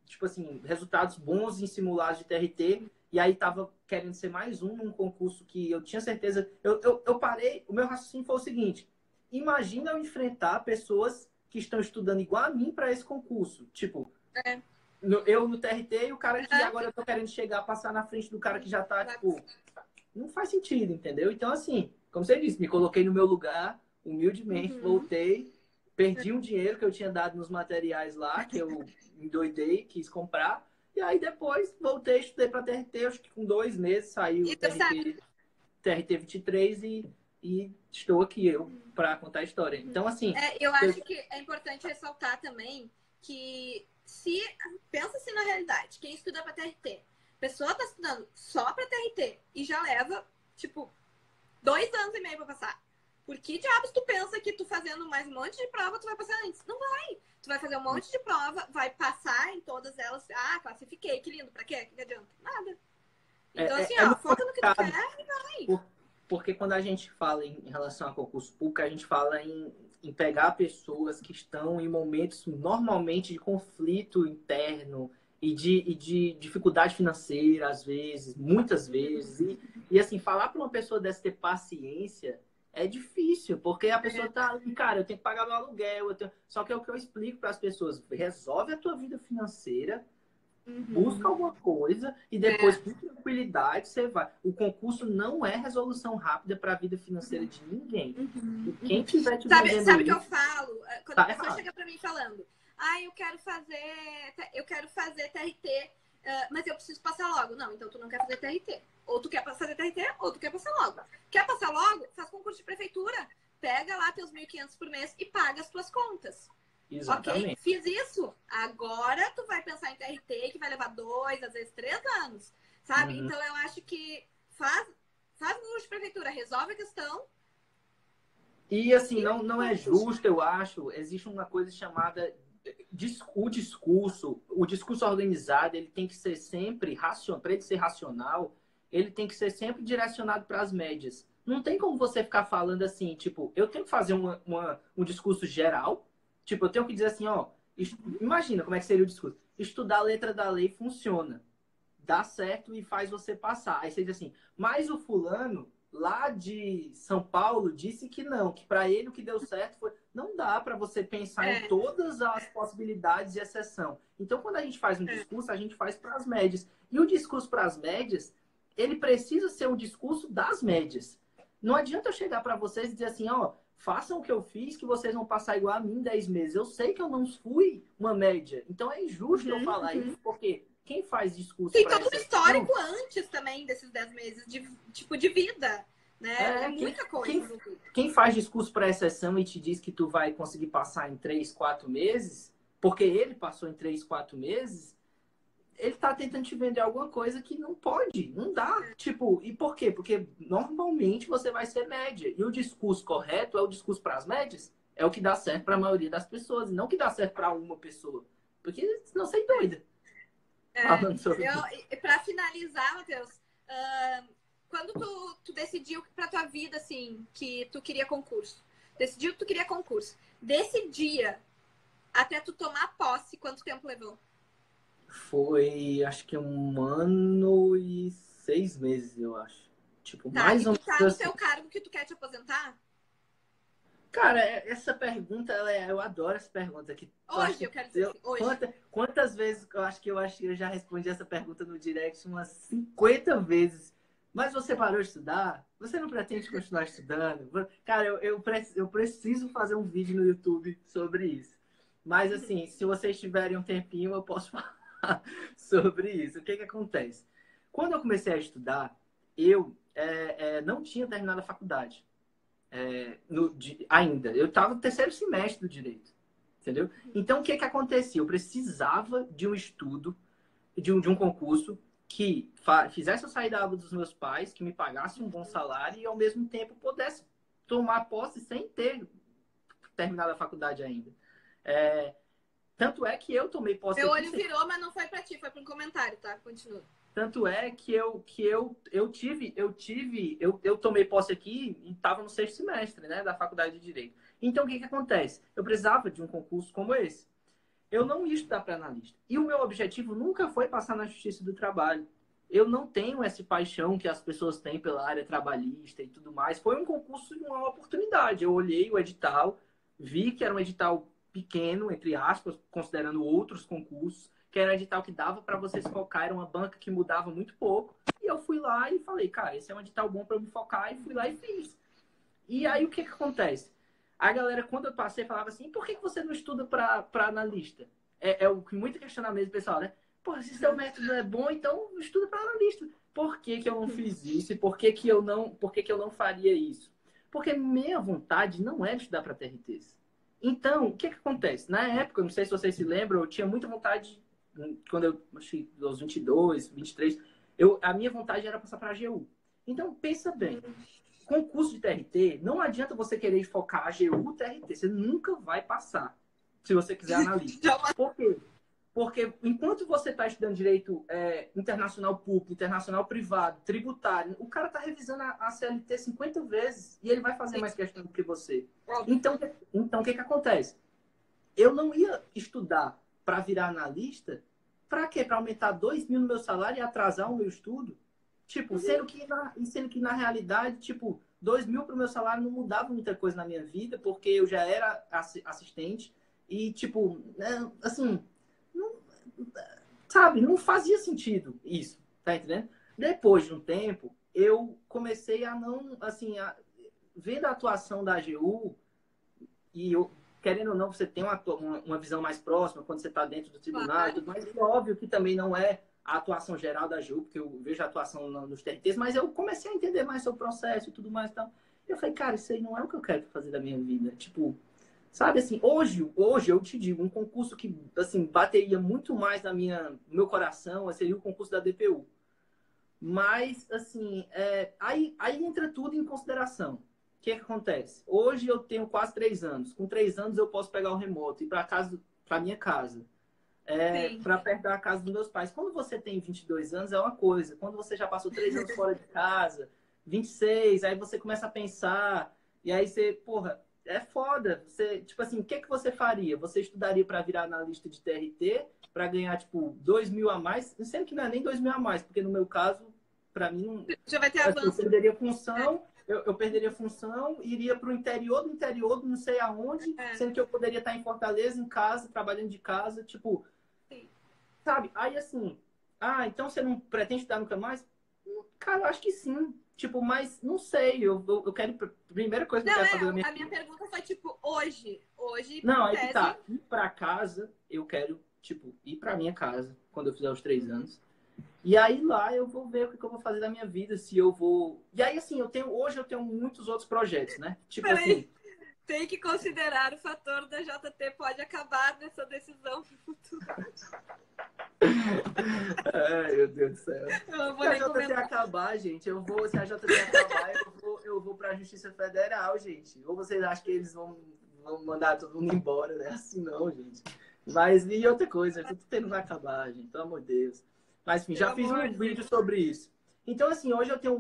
tipo assim, resultados bons em simulados de TRT e aí estava querendo ser mais um num concurso que eu tinha certeza... Eu parei, o meu raciocínio foi o seguinte, imagina eu enfrentar pessoas que estão estudando igual a mim para esse concurso. Tipo, É. eu no TRT e o cara que agora eu tô querendo chegar, passar na frente do cara que já tá, tipo, não faz sentido, entendeu? Então, assim, como você disse, me coloquei no meu lugar, humildemente, voltei, perdi um dinheiro que eu tinha dado nos materiais lá, que eu endoidei, quis comprar, e aí depois voltei, estudei pra TRT, acho que com 2 meses saiu o TRT 23 e estou aqui eu para contar a história. Então, assim... eu acho que é importante ressaltar também que pensa assim na realidade, quem estuda para TRT, a pessoa tá estudando só para TRT e já leva, tipo, 2 anos e meio para passar. Por que diabos tu pensa que tu fazendo mais um monte de prova tu vai passar antes? Não vai. Tu vai fazer um monte de prova, vai passar em todas elas. Ah, classifiquei, que lindo. Pra quê? Que adianta? Nada. Então, assim, foca no que tu quer e vai. Porque quando a gente fala em relação a concurso público, a gente fala em pegar pessoas que estão em momentos normalmente de conflito interno e de dificuldade financeira, às vezes, muitas vezes. E assim, falar para uma pessoa dessa ter paciência é difícil, porque a pessoa tá ali, cara, eu tenho que pagar meu aluguel. Só que é o que eu explico para as pessoas: resolve a tua vida financeira. Busca alguma coisa e depois, com tranquilidade, você vai. O concurso não é resolução rápida para a vida financeira de ninguém. E quem tiver te vendendo sabe o que isso, eu falo? Quando tá a pessoa errado. chega para mim falando, eu quero fazer TRT, mas eu preciso passar logo. Não, então tu não quer fazer TRT. Ou tu quer fazer TRT, ou tu quer passar logo. Quer passar logo? Faz concurso de prefeitura. Pega lá teus 1.500 por mês e paga as tuas contas. Exatamente. Ok? Fiz isso. Agora tu vai pensar em TRT, que vai levar 2, às vezes 3 anos. Sabe? Então eu acho que faz concurso de prefeitura, resolve a questão. E assim, não é justo, eu acho. Existe uma coisa chamada o discurso organizado, ele tem que ser sempre racional. Para ele ser racional, ele tem que ser sempre direcionado para as médias. Não tem como você ficar falando assim, tipo, eu tenho que fazer um discurso geral. Tipo, eu tenho que dizer assim, ó, imagina como é que seria o discurso. Estudar a letra da lei funciona. Dá certo e faz você passar. Aí você diz assim, mas o fulano lá de São Paulo disse que não, que para ele o que deu certo foi. Não dá para você pensar em todas as possibilidades de exceção. Então, quando a gente faz um discurso, a gente faz para as médias. E o discurso para as médias, ele precisa ser um discurso das médias. Não adianta eu chegar para vocês e dizer assim, ó, façam o que eu fiz, que vocês vão passar igual a mim em 10 meses. Eu sei que eu não fui uma média. Então é injusto eu falar isso, porque quem faz discurso tem para todo um histórico antes também desses 10 meses de tipo de vida, né? É muita coisa. Quem faz discurso para exceção e te diz que tu vai conseguir passar em 3, 4 meses, porque ele passou em 3, 4 meses, ele tá tentando te vender alguma coisa que não pode, não dá. Tipo, e por quê? Porque normalmente você vai ser média. E o discurso correto é o discurso para as médias. É o que dá certo para a maioria das pessoas, e não o que dá certo para uma pessoa. Porque senão você é doida. Falando sobre para finalizar, Matheus, quando tu decidiu para tua vida assim que tu queria concurso, decidiu que tu queria concurso, desse dia até tu tomar posse, quanto tempo levou? Foi, acho que 1 ano e 6 meses, eu acho. Tipo, mais ou menos. Tá no assim. teu cargo que tu quer te aposentar? Cara, essa pergunta, eu adoro essa pergunta. Hoje, eu quero dizer assim, hoje. Quantas vezes eu acho que eu já respondi essa pergunta no direct umas 50 vezes. Mas você parou de estudar? Você não pretende continuar estudando? Cara, eu preciso fazer um vídeo no YouTube sobre isso. Mas, assim, se vocês tiverem um tempinho, eu posso falar sobre isso. O que acontece? Quando eu comecei a estudar, eu não tinha terminado a faculdade. Ainda. Eu estava no 3º semestre do direito. Entendeu? Então, o que acontecia? Eu precisava de um estudo, de um concurso que fizesse eu sair da aba dos meus pais, que me pagasse um bom salário e, ao mesmo tempo, pudesse tomar posse sem ter terminado a faculdade ainda. Tanto é que eu tomei posse Meu aqui. olho virou, mas não foi pra ti, foi pra um comentário, tá? Continua. Tanto é que eu tomei posse aqui e estava no sexto semestre, né, da faculdade de Direito. Então, o que que acontece? Eu precisava de um concurso como esse. Eu não ia estudar para analista. E o meu objetivo nunca foi passar na Justiça do Trabalho. Eu não tenho essa paixão que as pessoas têm pela área trabalhista e tudo mais. Foi um concurso e uma oportunidade. Eu olhei o edital, vi que era um edital pequeno, entre aspas, considerando outros concursos, que era um edital que dava para vocês focar, era uma banca que mudava muito pouco. E eu fui lá e falei, cara, esse é um edital bom para eu me focar, e fui lá e fiz. E aí o que que acontece? A galera, quando eu passei, falava assim, por que que você não estuda para analista? É o que muito questionamento pessoal, né? Pô, se seu método é bom, então estuda para analista. Por que que eu não fiz isso? E por que que eu não faria isso? Porque minha vontade não era estudar para TRTs. Então, o que que acontece? Na época, não sei se vocês se lembram, eu tinha muita vontade, quando eu, acho que aos 22, 23, a minha vontade era passar para a AGU. Então, pensa bem, concurso de TRT, não adianta você querer focar AGU, TRT, você nunca vai passar, se você quiser analista. Por quê? Porque enquanto você está estudando direito internacional público, internacional privado, tributário, o cara está revisando a CLT 50 vezes e ele vai fazer mais questão do que você. Então o que que acontece? Eu não ia estudar para virar analista, para quê? Para aumentar 2.000 no meu salário e atrasar o meu estudo? Tipo, sendo que na realidade, tipo, 2.000 para o meu salário não mudava muita coisa na minha vida, porque eu já era assistente e, tipo, assim, não, sabe, não fazia sentido isso, tá entendendo? Depois de um tempo, eu comecei a não, assim, vendo a atuação da AGU, e eu, querendo ou não, você tem uma visão mais próxima quando você está dentro do tribunal e tudo mais. E óbvio que também não é a atuação geral da AGU, porque eu vejo a atuação nos TRTs, mas eu comecei a entender mais sobre o processo e tudo mais. Então, eu falei, cara, isso aí não é o que eu quero fazer da minha vida. Tipo, sabe assim, hoje eu te digo, um concurso que, assim, bateria muito mais no meu coração seria o concurso da DPU. Mas, assim, aí entra tudo em consideração. O que acontece? Hoje eu tenho quase 3 anos. Com 3 anos eu posso pegar o remoto e ir para minha casa. Para perto da casa dos meus pais. Quando você tem 22 anos é uma coisa. Quando você já passou 3 anos fora de casa, 26, aí você começa a pensar. E aí você, porra, é foda. Você, tipo assim, o que que você faria? Você estudaria para virar analista de TRT, para ganhar, tipo, 2.000 a mais? Sendo que não é nem 2.000 a mais, porque no meu caso, para mim, já vai ter assim, avanço. eu perderia função. Eu perderia função, iria para o interior do interior, não sei aonde, sendo que eu poderia estar em Fortaleza, em casa, trabalhando de casa, tipo, sabe? Aí assim, então você não pretende estudar nunca mais? Cara, eu acho que sim. Tipo, mas não sei, eu quero. Primeira coisa que eu quero fazer na minha A minha pergunta foi tipo, hoje, não, aí que tese... tá. Ir pra casa, eu quero, tipo, ir pra minha casa quando eu fizer os 3 anos. E aí lá eu vou ver o que eu vou fazer da minha vida, se eu vou. E aí, assim, hoje eu tenho muitos outros projetos, né? Tipo assim. Tem que considerar o fator da JT pode acabar nessa decisão pro futuro. Ai, meu Deus do céu. Se a JT acabar, gente, se a JT acabar, eu vou pra Justiça Federal, gente. Ou vocês acham que eles vão mandar todo mundo embora, né? Assim não, gente. Mas e outra coisa, tudo tendo vai acabar, gente, pelo amor de Deus. Mas enfim, já fiz um vídeo sobre isso. Então, assim, hoje eu tenho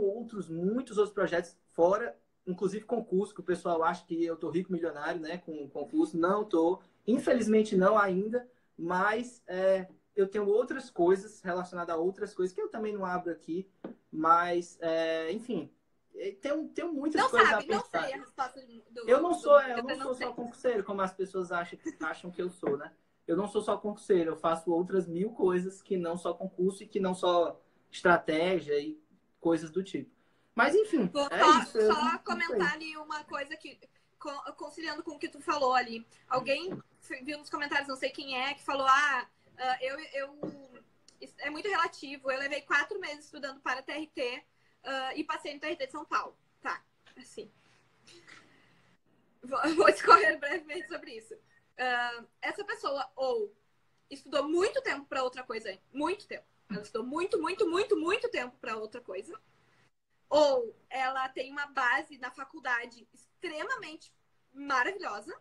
muitos outros projetos fora, inclusive concurso, que o pessoal acha que eu tô rico milionário, né, com concurso. Não tô. Infelizmente não ainda, mas eu tenho outras coisas relacionadas a outras coisas que eu também não abro aqui, mas, enfim, tenho muitas coisas a pensar. Não sei a resposta Eu não sou só concurseiro, como as pessoas acham que eu sou, né? Eu não sou só concurseiro, eu faço outras 1.000 coisas que não só concurso e que não só estratégia e coisas do tipo. Mas, enfim, só comentar ali uma coisa que, conciliando com o que tu falou ali. Alguém viu nos comentários, não sei quem é, que falou, é muito relativo. Eu levei 4 meses estudando para TRT e passei no TRT de São Paulo. Tá, assim. Vou discorrer brevemente sobre isso. Essa pessoa ou estudou muito tempo para outra coisa, muito tempo. Ela estudou muito tempo para outra coisa. Ou ela tem uma base na faculdade extremamente maravilhosa.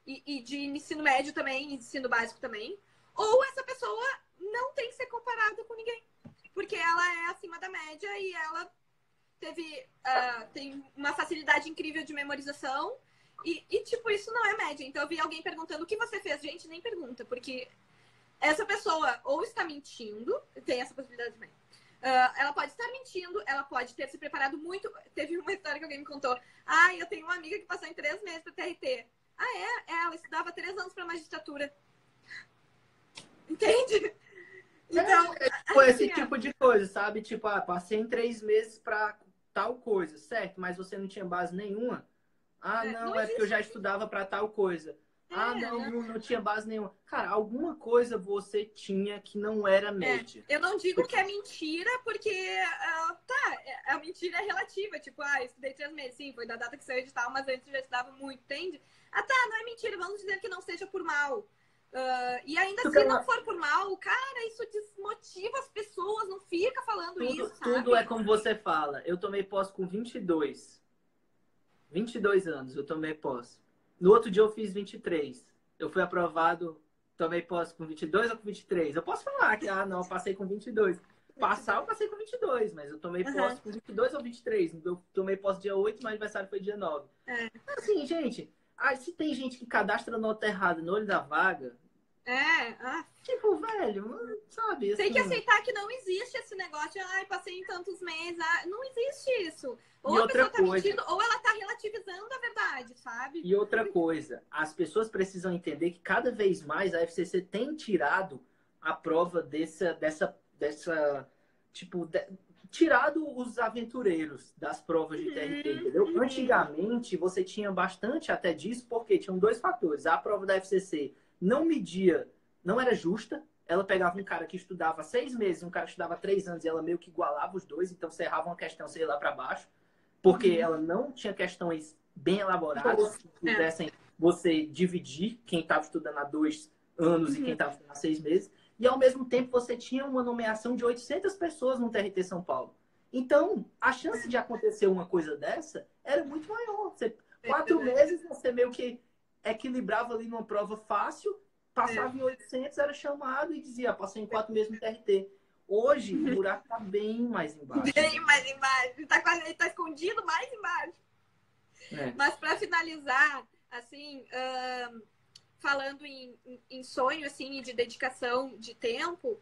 e de ensino médio também, ensino básico também, ou essa pessoa não tem que ser comparada com ninguém, porque ela é acima da média e ela tem uma facilidade incrível de memorização e, tipo, isso não é média. Então eu vi alguém perguntando o que você fez. Gente, nem pergunta, porque essa pessoa ou está mentindo, tem essa possibilidade também. Ela pode estar mentindo, ela pode ter se preparado muito. Teve uma história que alguém me contou. Eu tenho uma amiga que passou em 3 meses para TRT. Ela estudava 3 anos para magistratura. Entende? Então, foi esse tipo de coisa, sabe? Tipo, passei em 3 meses pra tal coisa, certo? Mas você não tinha base nenhuma. Não, é porque eu já estudava pra tal coisa. Não tinha base nenhuma. Cara, alguma coisa você tinha que não era média. Eu não digo que é mentira, porque a mentira é relativa. Tipo, estudei 3 meses. Sim, foi da data que saiu o edital, mas antes eu já estudava muito, entende? Não é mentira, vamos dizer que não seja por mal. E ainda se não for por mal, cara, isso desmotiva as pessoas, não fica falando isso, sabe? Tudo é como você fala. Eu tomei posse com 22 anos, eu tomei posse. No outro dia eu fiz 23. Eu fui aprovado, tomei posse com 22 ou com 23. Eu posso falar que, não, eu passei com 22. Passar, eu passei com 22, mas eu tomei posse com 22 ou 23. Eu tomei posse dia 8, meu aniversário foi dia 9. Assim, gente, se tem gente que cadastra nota errada no olho da vaga... Tipo, velho, sabe? Assim... Tem que aceitar que não existe esse negócio de, passei em tantos meses. Não existe isso. Ou a pessoa tá mentindo, ou ela tá relativizando a verdade, sabe? E outra coisa, as pessoas precisam entender que cada vez mais a FCC tem tirado a prova tirado os aventureiros das provas de TRT, entendeu? Antigamente, você tinha bastante até disso, porque tinham 2 fatores. A prova da FCC não media, não era justa. Ela pegava um cara que estudava 6 meses, um cara que estudava 3 anos, e ela meio que igualava os dois, então você errava uma questão, você ia lá para baixo, porque ela não tinha questões bem elaboradas que pudessem você dividir quem estava estudando há 2 anos e quem estava estudando há 6 meses. E, ao mesmo tempo, você tinha uma nomeação de 800 pessoas no TRT São Paulo. Então, a chance de acontecer uma coisa dessa era muito maior. 4 meses, você meio que equilibrava ali numa prova fácil, passava em 800, era chamado e dizia, passei em 4 meses no TRT. Hoje, o buraco está bem mais embaixo. Bem mais embaixo. Ele tá escondido mais embaixo. Mas, para finalizar, assim... falando em sonho, assim, e de dedicação de tempo,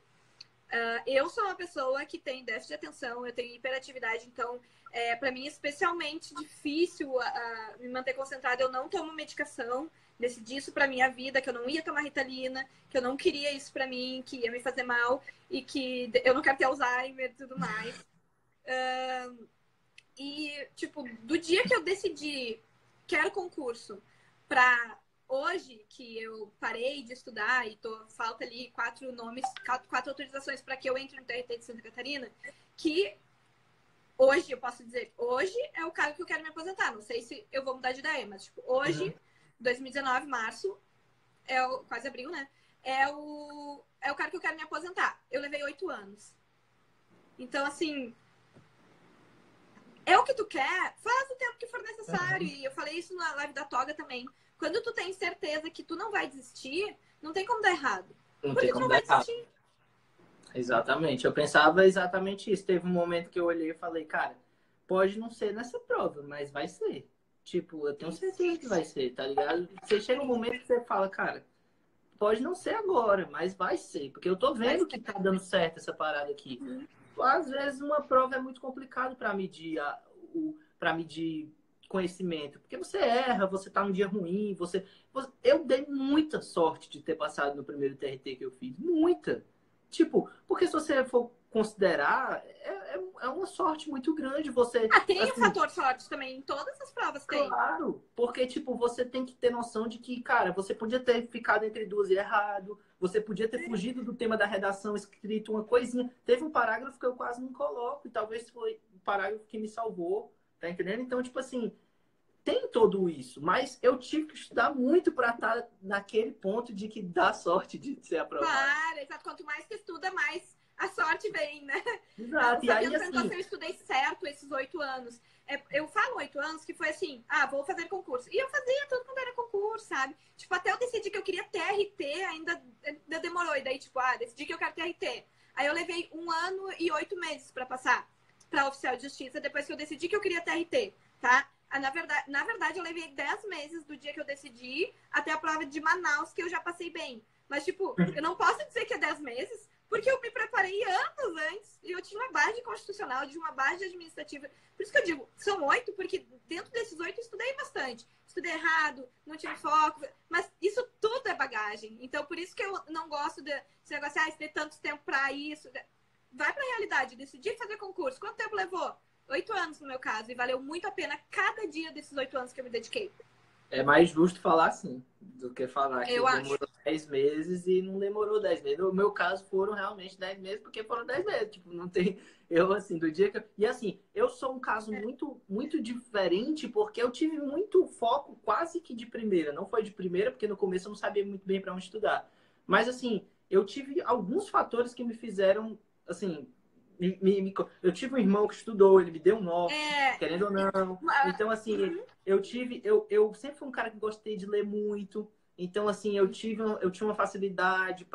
eu sou uma pessoa que tem déficit de atenção, eu tenho hiperatividade, então, para mim, especialmente difícil me manter concentrada. Eu não tomo medicação, decidi isso pra minha vida, que eu não ia tomar Ritalina, que eu não queria isso pra mim, que ia me fazer mal, e que eu não quero ter Alzheimer e tudo mais. E, tipo, do dia que eu decidi, quero concurso, pra... Hoje, que eu parei de estudar e falta ali 4 autorizações para que eu entre no TRT de Santa Catarina, que hoje, eu posso dizer, hoje é o cargo que eu quero me aposentar. Não sei se eu vou mudar de ideia, mas tipo, hoje, 2019, março, quase abril, né? É o cargo que eu quero me aposentar. Eu levei 8 anos. Então, assim, é o que tu quer, faz o tempo que for necessário. E eu falei isso na live da Toga também. Quando tu tem certeza que tu não vai desistir, não tem como dar errado. Porque tu não vai desistir. Exatamente. Eu pensava exatamente isso. Teve um momento que eu olhei e falei, cara, pode não ser nessa prova, mas vai ser. Tipo, eu tenho certeza que vai ser, tá ligado? Você chega um momento que você fala, cara, pode não ser agora, mas vai ser. Porque eu tô vendo que tá dando certo essa parada aqui. Às vezes uma prova é muito complicado para medir conhecimento, porque você erra, você tá num dia ruim, eu dei muita sorte de ter passado no primeiro TRT que eu fiz, muita. Tipo, porque se você for considerar, é uma sorte muito grande você... Tem assim, um fator sorte também, em todas as provas tem. Claro, porque, tipo, você tem que ter noção de que, cara, você podia ter ficado entre 2 e errado, você podia ter fugido do tema da redação, escrito uma coisinha. Teve um parágrafo que eu quase não coloco, e talvez foi o parágrafo que me salvou, tá entendendo? Então, tipo assim, tem tudo isso, mas eu tive que estudar muito para estar naquele ponto de que dá sorte de ser aprovado. Claro, exato. Quanto mais tu estuda, mais a sorte vem, né? Exato. E aí, Sabendo assim, se eu estudei certo esses 8 anos. Eu falo 8 anos que foi assim, vou fazer concurso. E eu fazia tudo quando era concurso, sabe? Tipo, até eu decidi que eu queria TRT, ainda demorou. E daí, tipo, decidi que eu quero TRT. Aí eu levei 1 ano e 8 meses pra passar pra oficial de justiça, depois que eu decidi que eu queria TRT, tá? Na verdade, eu levei 10 meses do dia que eu decidi até a prova de Manaus, que eu já passei bem. Mas, tipo, eu não posso dizer que é 10 meses, porque eu me preparei anos antes e eu tinha uma base constitucional, eu tinha uma base administrativa. Por isso que eu digo, são 8, porque dentro desses 8 eu estudei bastante. Estudei errado, não tive foco, mas isso tudo é bagagem. Então, por isso que eu não gosto desse negócio, de ter tanto tempo pra isso. Vai pra realidade, decidi fazer concurso. Quanto tempo levou? 8 anos no meu caso, e valeu muito a pena cada dia desses 8 anos que eu me dediquei. é mais justo falar assim do que falar que Eu acho. demorou 10 meses e não demorou 10 meses. No meu caso, foram realmente 10 meses, porque foram 10 meses. Tipo, não tem. Eu, assim, do dia que. E assim, eu sou um caso muito, muito diferente, porque eu tive muito foco quase que de primeira. Não foi de primeira, porque no começo eu não sabia muito bem para onde estudar. Mas, assim, eu tive alguns fatores que me fizeram, assim. Eu tive um irmão que estudou, ele me deu um norte, querendo ou não. Então, assim, eu sempre fui um cara que gostei de ler muito. Então, assim, eu tinha uma facilidade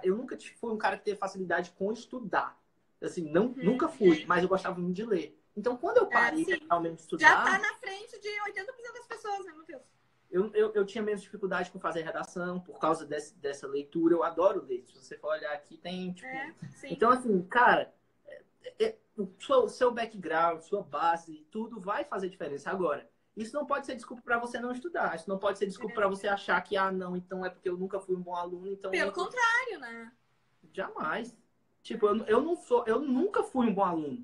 eu nunca fui um cara que teve facilidade com estudar. Assim, não, nunca fui, mas eu gostava muito de ler. Então, quando eu parei Sim. realmente de Já tá estudar, na frente de 80% das pessoas, né, Matheus? eu tinha menos dificuldade com fazer redação por causa dessa leitura. Eu adoro ler. Se você for olhar aqui, tem, tipo... Sim. Então, assim, cara, seu background, sua base, tudo vai fazer diferença. Agora, isso não pode ser desculpa para você não estudar. Isso não pode ser desculpa para você achar que, não, então é porque eu nunca fui um bom aluno, então... Pelo contrário, né? Jamais. Tipo, eu nunca fui um bom aluno.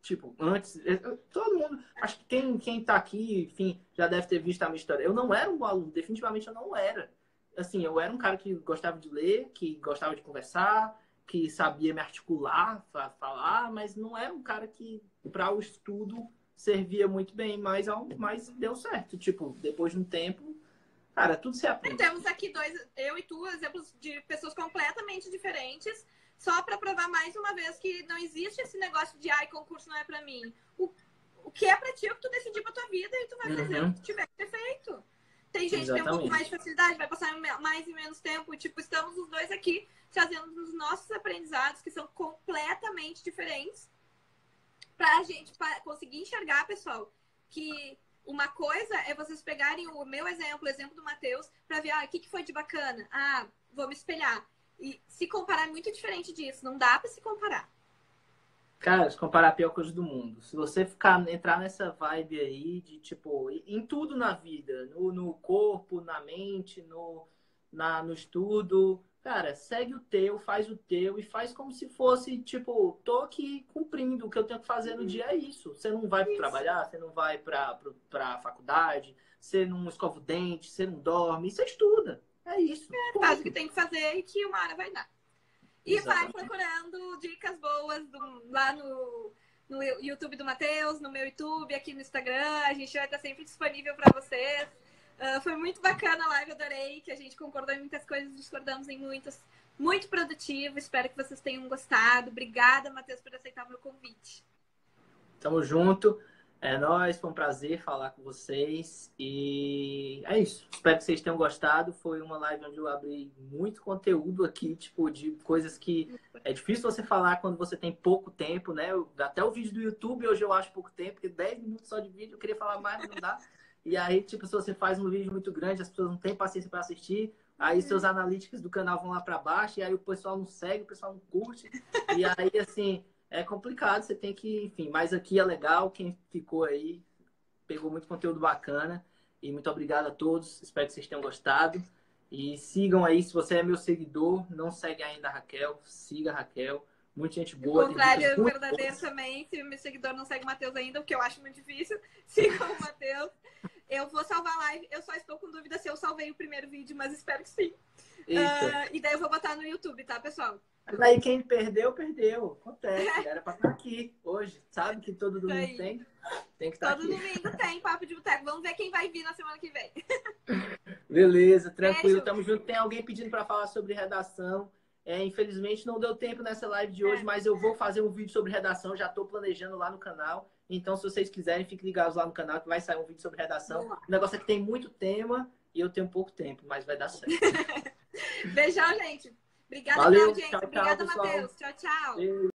Tipo, antes, todo mundo, acho que quem tá aqui, enfim, já deve ter visto a minha história. Eu não era um bom aluno, definitivamente eu não era. Assim, eu era um cara que gostava de ler, que gostava de conversar, que sabia me articular, falar, mas não era um cara que, para o estudo, servia muito bem, mas deu certo. Tipo, depois de um tempo, cara, tudo se aprende. Temos aqui eu e tu, exemplos de pessoas completamente diferentes, só para provar mais uma vez que não existe esse negócio de concurso não é para mim. O que é para ti é o que tu decidir pra tua vida e tu vai fazer o que tiver que ter feito. Tem gente que tem um pouco mais de facilidade, vai passar mais e menos tempo. Tipo, estamos os dois aqui trazendo os nossos aprendizados, que são completamente diferentes, pra gente conseguir enxergar, pessoal, que uma coisa é vocês pegarem o meu exemplo, o exemplo do Matheus, pra ver, o que foi de bacana? Vou me espelhar. E se comparar é muito diferente disso, não dá pra se comparar. Cara, se comparar a pior coisa do mundo. Se você entrar nessa vibe aí de, tipo, em tudo na vida, no corpo, na mente, no estudo, cara, segue o teu, faz o teu e faz como se fosse, tipo, tô aqui cumprindo o que eu tenho que fazer no dia, é isso. Você não vai trabalhar, você não vai pra faculdade, você não escova o dente, você não dorme, você estuda. É isso. Faz o que tem que fazer e que uma hora vai dar. E Exatamente. vai procurando dicas boas lá no YouTube do Matheus, no meu YouTube, aqui no Instagram. A gente vai estar sempre disponível para vocês. Foi muito bacana a live, adorei, que a gente concordou em muitas coisas, discordamos em muitas. Muito produtivo, espero que vocês tenham gostado. Obrigada, Matheus, por aceitar o meu convite. Tamo junto. É nóis, foi um prazer falar com vocês. E é isso. Espero que vocês tenham gostado. Foi uma live onde eu abri muito conteúdo aqui, tipo, de coisas que é difícil você falar quando você tem pouco tempo, né? Até o vídeo do YouTube hoje eu acho pouco tempo, porque 10 minutos só de vídeo eu queria falar mais, mas não dá. E aí, tipo, se você faz um vídeo muito grande, as pessoas não têm paciência para assistir. Aí seus analíticos do canal vão lá para baixo, e aí o pessoal não segue, o pessoal não curte. E aí, assim, é complicado, você tem que, enfim, mas aqui é legal, quem ficou aí pegou muito conteúdo bacana e muito obrigado a todos, espero que vocês tenham gostado e sigam aí, se você é meu seguidor, não segue ainda a Raquel, siga a Raquel, muita gente boa. O contrário é verdadeiro também, se o meu seguidor não segue o Matheus ainda, o que eu acho muito difícil, sigam o Matheus. Eu vou salvar a live, eu só estou com dúvida se eu salvei o primeiro vídeo, mas espero que sim. E daí eu vou botar no YouTube, tá, pessoal? Mas aí quem perdeu, perdeu. Acontece. Era pra estar aqui hoje. Sabe que todo domingo tem que estar aqui. Todo domingo tem Papo de Boteco. Vamos ver quem vai vir na semana que vem. Beleza, tranquilo. Tamo junto. Tem alguém pedindo pra falar sobre redação. Infelizmente não deu tempo nessa live de hoje, mas eu vou fazer um vídeo sobre redação, já estou planejando lá no canal. Então, se vocês quiserem, fiquem ligados lá no canal que vai sair um vídeo sobre redação. O negócio é que tem muito tema e eu tenho pouco tempo, mas vai dar certo. Beijão, gente. Obrigada Valeu, pela audiência. tchau, tchau, Obrigada, pessoal. Matheus. Tchau, tchau. Beijo.